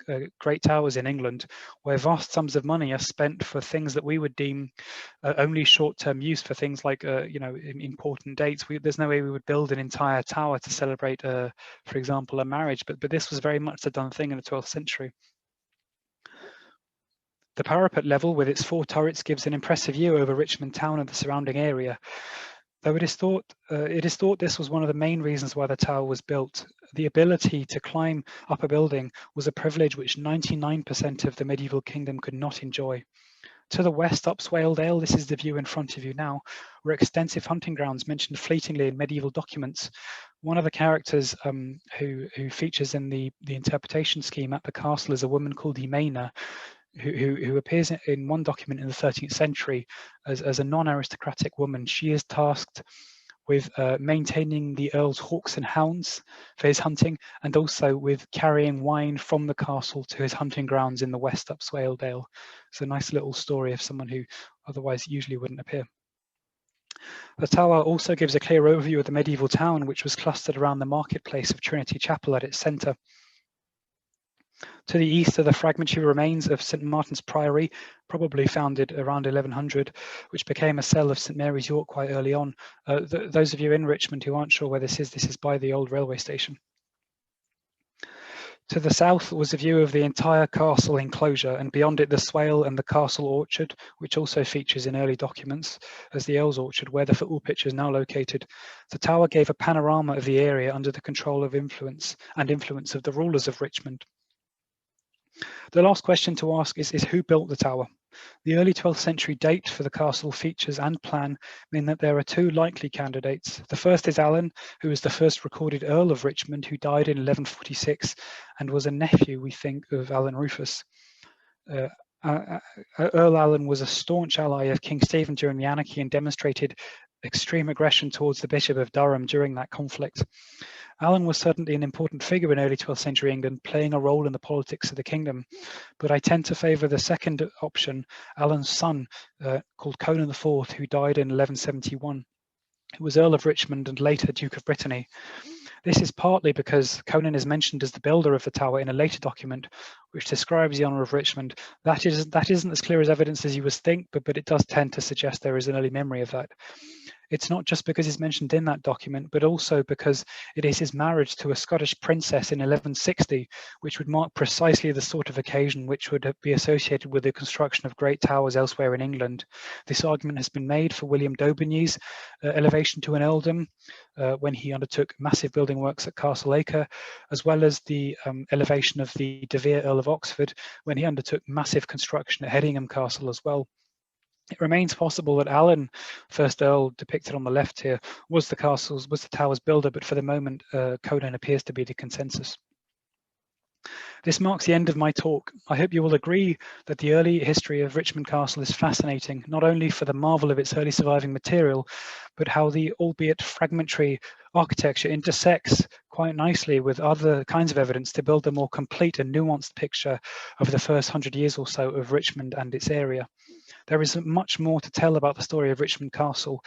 great towers in England, where vast sums of money are spent for things that we would deem only short-term use, for things like important dates. There's no way we would build an entire tower to celebrate, for example, a marriage, but this was very much the done thing in the 12th century. The parapet level with its 4 turrets gives an impressive view over Richmond town and the surrounding area. Though it is thought this was one of the main reasons why the tower was built. The ability to climb up a building was a privilege which 99% of the medieval kingdom could not enjoy. To the west, up Swaledale, this is the view in front of you now, were extensive hunting grounds mentioned fleetingly in medieval documents. One of the characters who features in the interpretation scheme at the castle is a woman called Emena, who appears in one document in the 13th century as a non-aristocratic woman. She is tasked with maintaining the Earl's hawks and hounds for his hunting, and also with carrying wine from the castle to his hunting grounds in the west up Swaledale. It's a nice little story of someone who otherwise usually wouldn't appear. The tower also gives a clear overview of the medieval town, which was clustered around the marketplace of Trinity Chapel at its centre. To the east are the fragmentary remains of St Martin's Priory, probably founded around 1100, which became a cell of St Mary's York quite early on. Those of you in Richmond who aren't sure where this is by the old railway station. To the south was a view of the entire castle enclosure, and beyond it the swale and the castle orchard, which also features in early documents as the Earl's Orchard, where the football pitch is now located. The tower gave a panorama of the area under the control of influence of the rulers of Richmond. The last question to ask is who built the tower? The early 12th century date for the castle features and plan mean that there are 2 likely candidates. The first is Alan, who is the first recorded Earl of Richmond, who died in 1146 and was a nephew, we think, of Alan Rufus. Earl Alan was a staunch ally of King Stephen during the anarchy and demonstrated extreme aggression towards the Bishop of Durham during that conflict. Alan was certainly an important figure in early 12th century England, playing a role in the politics of the kingdom. But I tend to favour the second option, Alan's son, called Conan IV, who died in 1171. He was Earl of Richmond and later Duke of Brittany. This is partly because Conan is mentioned as the builder of the tower in a later document, which describes the honour of Richmond. That isn't as clear as evidence as you would think, but it does tend to suggest there is an early memory of that. It's not just because he's mentioned in that document, but also because it is his marriage to a Scottish princess in 1160, which would mark precisely the sort of occasion which would be associated with the construction of great towers elsewhere in England. This argument has been made for William Daubigny's elevation to an earldom when he undertook massive building works at Castle Acre, as well as the elevation of the De Vere, Earl of Oxford, when he undertook massive construction at Hedingham Castle as well. It remains possible that Alan, first Earl depicted on the left here, was the tower's builder, but for the moment, Conan appears to be the consensus. This marks the end of my talk. I hope you will agree that the early history of Richmond Castle is fascinating, not only for the marvel of its early surviving material, but how the albeit fragmentary architecture intersects quite nicely with other kinds of evidence to build a more complete and nuanced picture of the first 100 years or so of Richmond and its area. There is much more to tell about the story of Richmond Castle,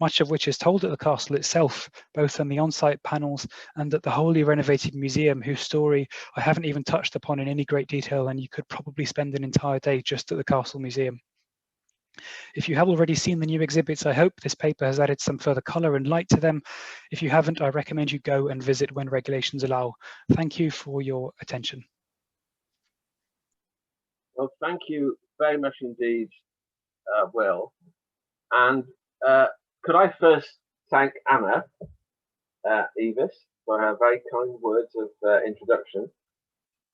much of which is told at the castle itself, both in the on-site panels and at the wholly renovated museum, whose story I haven't even touched upon in any great detail, and you could probably spend an entire day just at the Castle Museum. If you have already seen the new exhibits, I hope this paper has added some further colour and light to them. If you haven't, I recommend you go and visit when regulations allow. Thank you for your attention. Well, thank you very much indeed, Will. And could I first thank Anna Evis for her very kind words of introduction,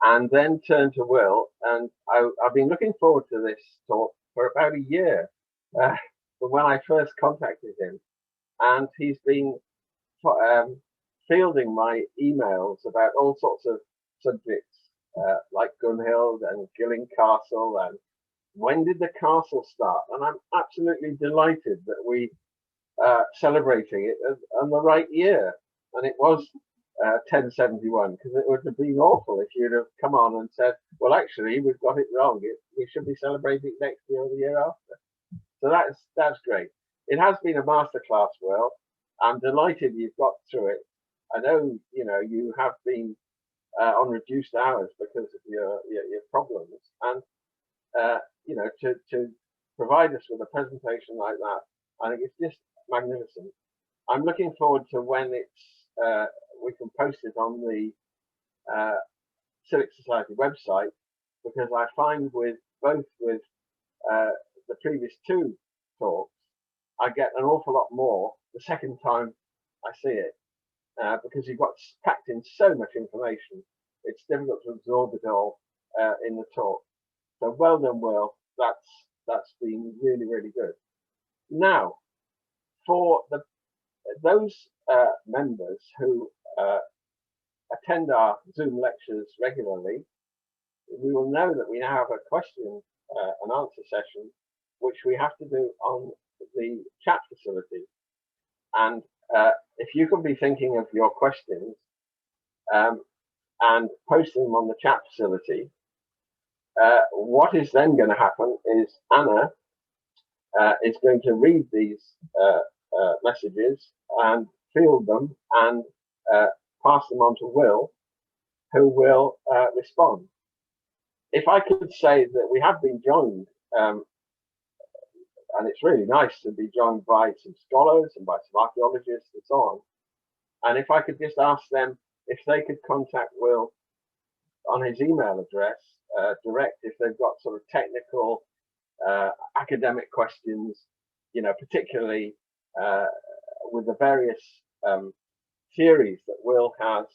and then turn to Will. And I've been looking forward to this talk for about a year, from when I first contacted him. and he's been fielding my emails about all sorts of subjects like Gunhild and Gilling Castle and when did the castle start. And I'm absolutely delighted that we celebrating it on the right year. And it was 1071, because it would have been awful if you'd have come on and said, well, actually, we've got it wrong. We should be celebrating it next year or the year after. So that's great. It has been a masterclass, Will. I'm delighted you've got through it. I know, you have been on reduced hours because of your problems. And, to provide us with a presentation like that, I think it's just magnificent. I'm looking forward to when it's we can post it on the Civic Society website, because I find with both the previous two talks, I get an awful lot more the second time I see it, because you've got packed in so much information. It's difficult to absorb it all in the talk. So well done, Will. That's been really, really good. Now, for those members who attend our Zoom lectures regularly, we will know that we now have a question and answer session, which we have to do on the chat facility. And if you can be thinking of your questions and posting them on the chat facility, what is then going to happen is Anna is going to read these messages and field them and pass them on to Will, who will respond. If I could say that we have been joined, and it's really nice to be joined by some scholars and by some archaeologists and so on. And if I could just ask them if they could contact Will on his email address direct, if they've got sort of technical academic questions, particularly with the various theories that Will has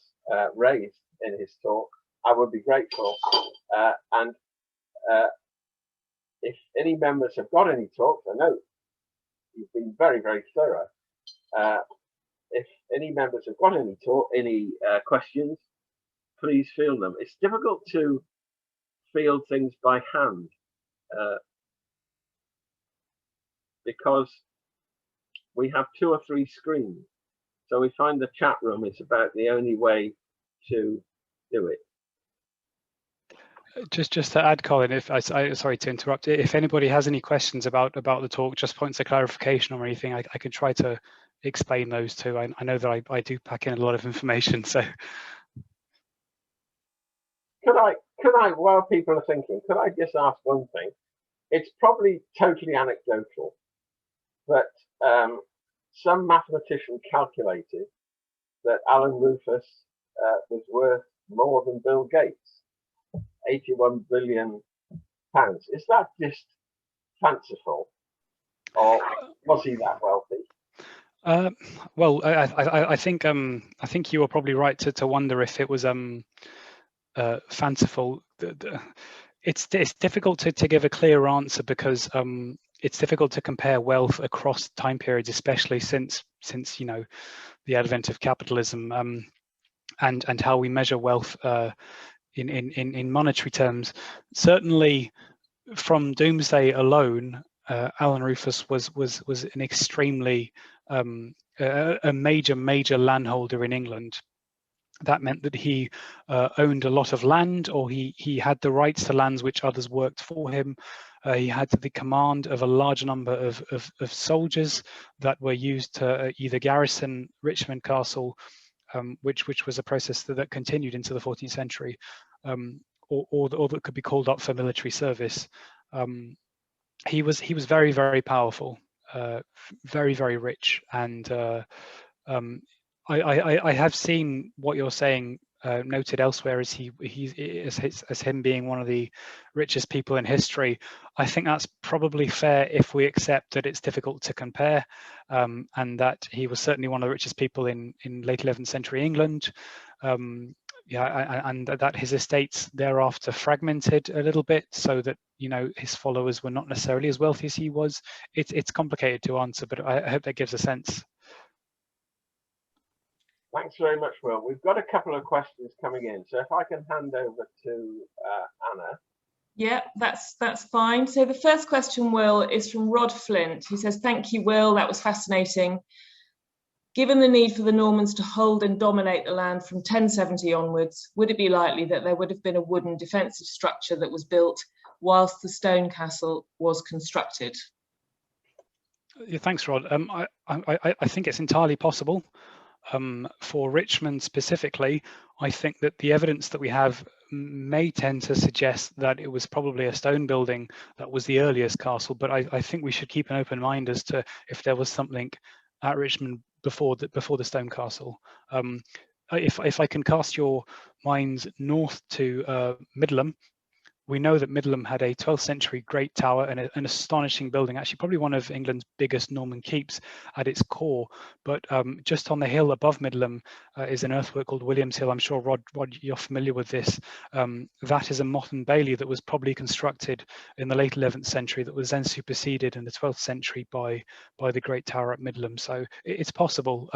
raised in his talk, I would be grateful. And if any members have got any talks, I know you've been very, very thorough. If any members have got any questions, please field them. It's difficult to field things by hand because we have 2 or 3 screens. So we find the chat room is about the only way to do it. Just to add, Colin, if sorry to interrupt, if anybody has any questions about the talk, just points of clarification or anything, I can try to explain those too. I know that I do pack in a lot of information, so. Could I, while people are thinking, could I just ask one thing? It's probably totally anecdotal, but some mathematician calculated that Alan Rufus was worth more than Bill Gates, 81 billion pounds. Is that just fanciful, or was he that wealthy? Well, I think you were probably right to wonder if it was fanciful. It's difficult to give a clear answer because it's difficult to compare wealth across time periods, especially since the advent of capitalism and how we measure wealth in monetary terms. Certainly, from Doomsday alone, Alan Rufus was an extremely a major landholder in England. That meant that he owned a lot of land, or he had the rights to lands which others worked for him. He had the command of a large number of soldiers that were used to either garrison Richmond Castle, which was a process that continued into the 14th century, or that could be called up for military service. He was very, very powerful, very, very rich, and I have seen what you're saying noted elsewhere as him being one of the richest people in history. I think that's probably fair if we accept that it's difficult to compare, and that he was certainly one of the richest people in late 11th century England. And that his estates thereafter fragmented a little bit, so that his followers were not necessarily as wealthy as he was. It's complicated to answer, but I hope that gives a sense. Thanks very much, Will. We've got a couple of questions coming in, so if I can hand over to Anna. Yeah, that's fine. So the first question, Will, is from Rod Flint, who says, "Thank you, Will. That was fascinating. Given the need for the Normans to hold and dominate the land from 1070 onwards, would it be likely that there would have been a wooden defensive structure that was built whilst the stone castle was constructed?" Yeah, thanks, Rod. I think it's entirely possible. For Richmond specifically, I think that the evidence that we have may tend to suggest that it was probably a stone building that was the earliest castle, but I think we should keep an open mind as to if there was something at Richmond before the stone castle. If I can cast your minds north to Middleham, we know that Middleham had a 12th century great tower and an astonishing building, actually probably one of England's biggest Norman keeps at its core. But just on the hill above Middleham is an earthwork called William's Hill. I'm sure, Rod, you're familiar with this. That is a motte and bailey that was probably constructed in the late 11th century that was then superseded in the 12th century by the great tower at Middleham. So it's possible.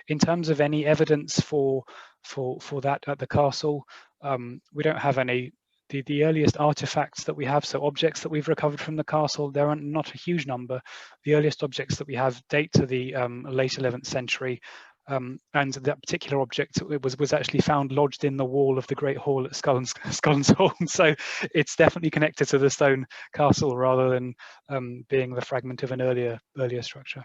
In terms of any evidence for that at the castle, we don't have any. The earliest artifacts that we have, so objects that we've recovered from the castle, there are not a huge number. The earliest objects that we have date to the late 11th century, and that particular object was actually found lodged in the wall of the Great Hall at Scollins Hall. So it's definitely connected to the stone castle rather than being the fragment of an earlier structure.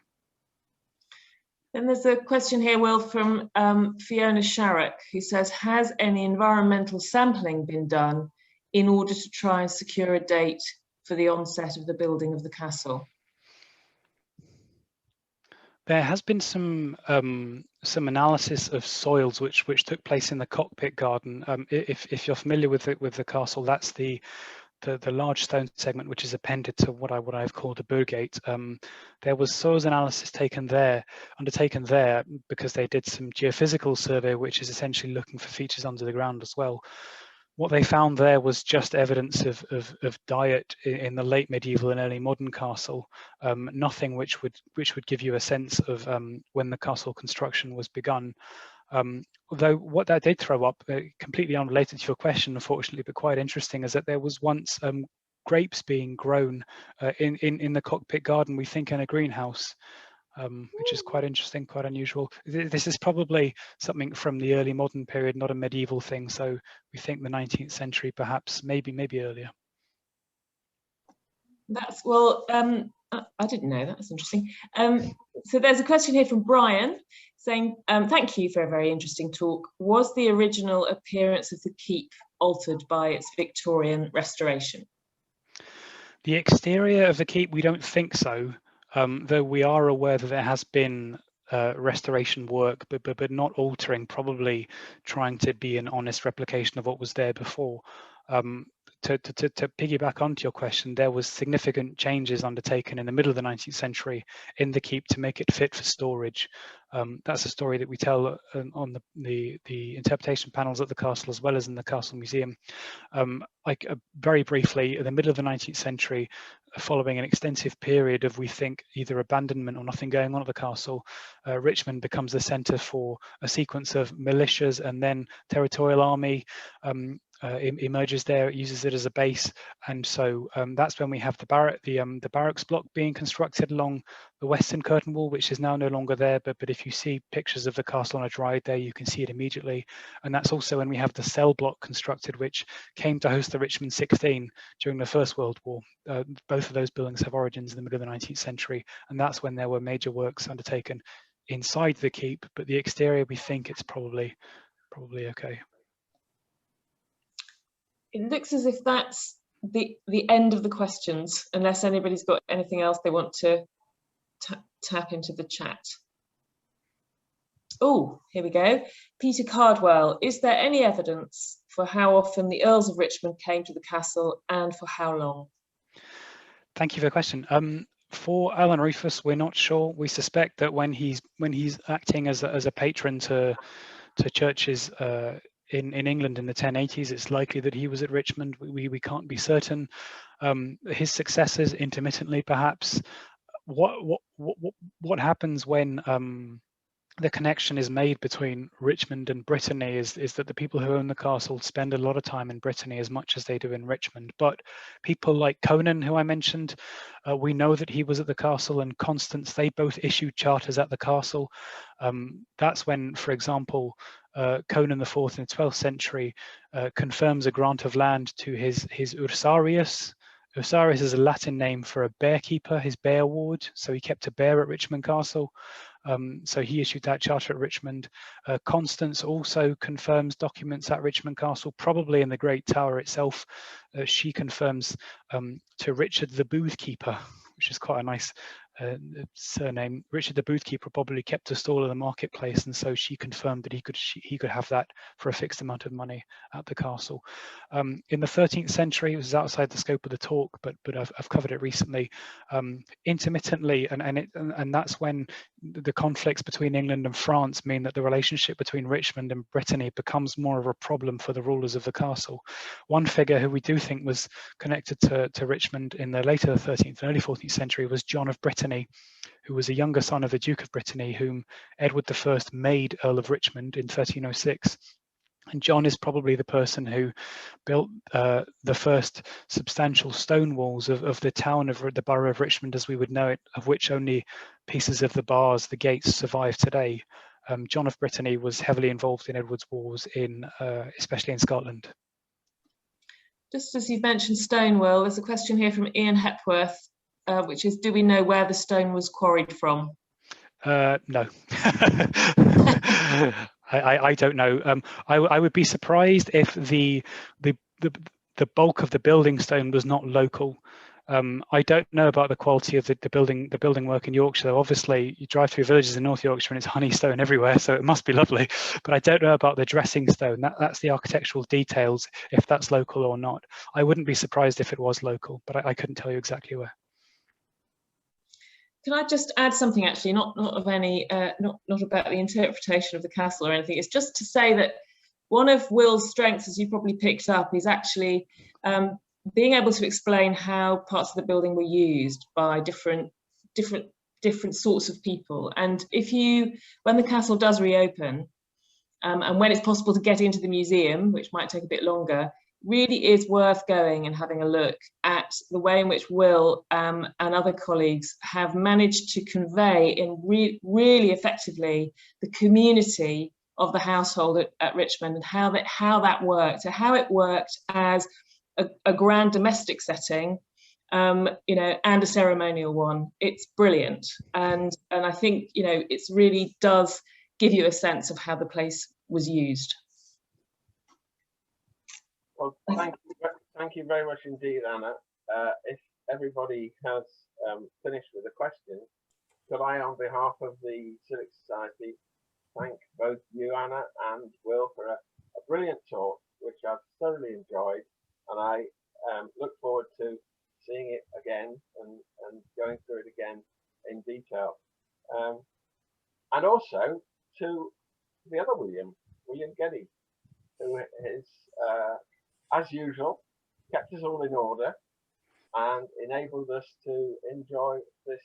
Then there's a question here, Will, from Fiona Sharrock, who says, "Has any environmental sampling been done in order to try and secure a date for the onset of the building of the castle?" There has been some analysis of soils which took place in the cockpit garden. If you're familiar with the castle, that's the large stone segment which is appended to what I've called a Burgate. There was soils analysis undertaken there because they did some geophysical survey, which is essentially looking for features under the ground as well. What they found there was just evidence of diet in the late medieval and early modern castle, nothing which would give you a sense of when the castle construction was begun. Although what that did throw up, completely unrelated to your question, unfortunately, but quite interesting, is that there was once grapes being grown in the cockpit garden, we think in a greenhouse. Which is quite interesting, quite unusual. This is probably something from the early modern period, not a medieval thing. So we think the 19th century, perhaps, maybe earlier. That's, well, I didn't know that. That's interesting. So there's a question here from Brian saying, "Thank you for a very interesting talk. Was the original appearance of the keep altered by its Victorian restoration?" The exterior of the keep, we don't think so. Though we are aware that there has been restoration work, but not altering, probably trying to be an honest replication of what was there before. To piggyback onto your question, there was significant changes undertaken in the middle of the 19th century in the keep to make it fit for storage. That's a story that we tell on the interpretation panels at the castle as well as in the Castle Museum. Very briefly, in the middle of the 19th century, following an extensive period of, we think, either abandonment or nothing going on at the castle, Richmond becomes the centre for a sequence of militias, and then territorial army emerges there. It uses it as a base, and so that's when we have the barracks block being constructed along the western curtain wall, which is now no longer there. But if you see pictures of the castle on a drive there, you can see it immediately. And that's also when we have the cell block constructed, which came to host the Richmond 16 during the First World War. Both of those buildings have origins in the middle of the 19th century, and that's when there were major works undertaken inside the keep. But the exterior, we think it's probably okay. It looks as if that's the end of the questions, unless anybody's got anything else they want to tap into the chat. Oh, here we go. Peter Cardwell, is there any evidence for how often the Earls of Richmond came to the castle and for how long? Thank you for the question. For Alan Rufus, we're not sure. We suspect that when he's acting as a patron to churches in England in the 1080s, it's likely that he was at Richmond. We can't be certain. His successors intermittently, perhaps. What happens when the connection is made between Richmond and Brittany is that the people who own the castle spend a lot of time in Brittany as much as they do in Richmond. But people like Conan, who I mentioned, we know that he was at the castle, and Constance, they both issued charters at the castle. That's when, for example, Conan IV in the 12th century confirms a grant of land to his ursarius. Ursarius is a Latin name for a bearkeeper, his bear ward. So he kept a bear at Richmond Castle. So he issued that charter at Richmond. Constance also confirms documents at Richmond Castle, probably in the Great Tower itself. She confirms to Richard the Boothkeeper, which is quite a nice surname. Richard the Boothkeeper probably kept a stall in the marketplace, and so she confirmed that he could have that for a fixed amount of money at the castle. In the 13th century, it was outside the scope of the talk, but I've covered it recently. Intermittently, and that's when the conflicts between England and France mean that the relationship between Richmond and Brittany becomes more of a problem for the rulers of the castle. One figure who we do think was connected to Richmond in the later 13th and early 14th century was John of Brittany, who was a younger son of the Duke of Brittany, whom Edward I made Earl of Richmond in 1306. And John is probably the person who built the first substantial stone walls of the town of the borough of Richmond as we would know it, of which only pieces of the bars, the gates, survive today. John of Brittany was heavily involved in Edward's wars, especially in Scotland. Just as you've mentioned stone, Will, there's a question here from Ian Hepworth, which is, do we know where the stone was quarried from? No. I don't know. I would be surprised if the bulk of the building stone was not local. I don't know about the quality of the building work in Yorkshire. Obviously, you drive through villages in North Yorkshire and it's honey stone everywhere, so it must be lovely. But I don't know about the dressing stone. That's the architectural details, if that's local or not. I wouldn't be surprised if it was local, but I couldn't tell you exactly where. Can I just add something, actually, not about the interpretation of the castle or anything. It's just to say that one of Will's strengths, as you probably picked up, is actually being able to explain how parts of the building were used by different sorts of people. And when the castle does reopen, and when it's possible to get into the museum, which might take a bit longer, really is worth going and having a look at the way in which Will and other colleagues have managed to convey in really effectively the community of the household at Richmond, and how that worked, so how it worked as a grand domestic setting, and a ceremonial one. It's brilliant, and I think it really does give you a sense of how the place was used. Well, thank you very much indeed, Anna. If everybody has finished with the questions, could I, on behalf of the Civic Society, thank both you, Anna, and Will for a brilliant talk, which I've thoroughly enjoyed, and I look forward to seeing it again and going through it again in detail. And also to the other William Geddy, who is as usual, kept us all in order and enabled us to enjoy this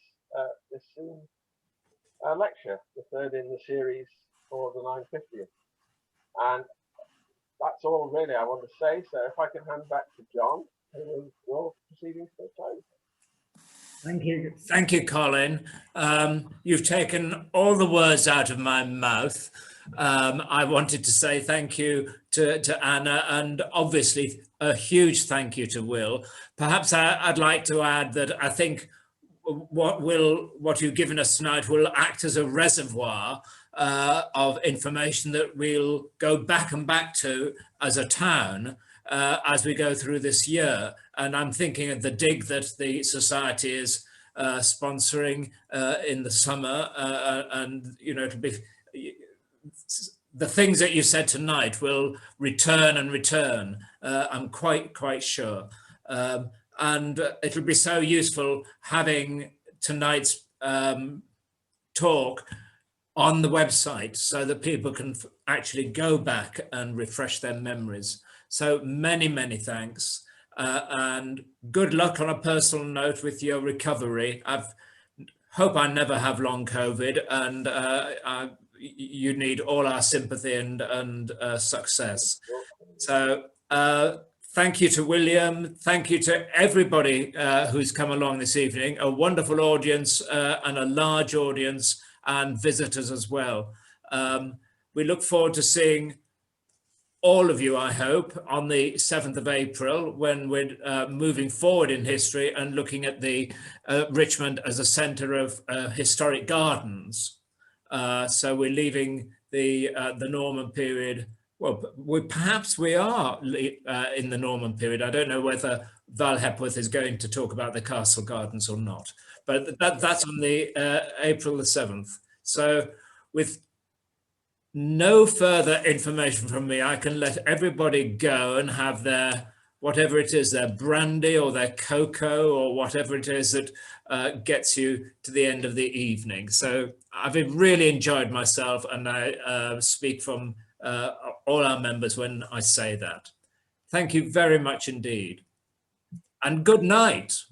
Zoom lecture, the third in the series for the 950th. And that's all really I want to say. So if I can hand back to John, who will draw proceedings to a close. Thank you, Colin. You've taken all the words out of my mouth. I wanted to say thank you to Anna, and obviously a huge thank you to Will. Perhaps I'd like to add that I think what you've given us tonight will act as a reservoir of information that we'll go back and back to as a town as we go through this year. And I'm thinking of the dig that the Society is sponsoring in the summer, and it'll be the things that you said tonight will return and return. I'm quite sure, and it'll be so useful having tonight's talk on the website so that people can actually go back and refresh their memories. So many thanks, and good luck on a personal note with your recovery. I hope I never have long COVID, and you need all our sympathy and success. So thank you to William. Thank you to everybody who's come along this evening, a wonderful audience and a large audience and visitors as well. We look forward to seeing all of you, I hope, on the 7th of April, when we're moving forward in history and looking at the Richmond as a centre of historic gardens. So we're leaving the Norman period. Well, perhaps we are in the Norman period. I don't know whether Val Hepworth is going to talk about the castle gardens or not, but that's on the April the 7th. So with no further information from me, I can let everybody go and have their, whatever it is, their brandy or their cocoa or whatever it is that gets you to the end of the evening. So I've really enjoyed myself, and I speak from all our members when I say that. Thank you very much indeed. And good night.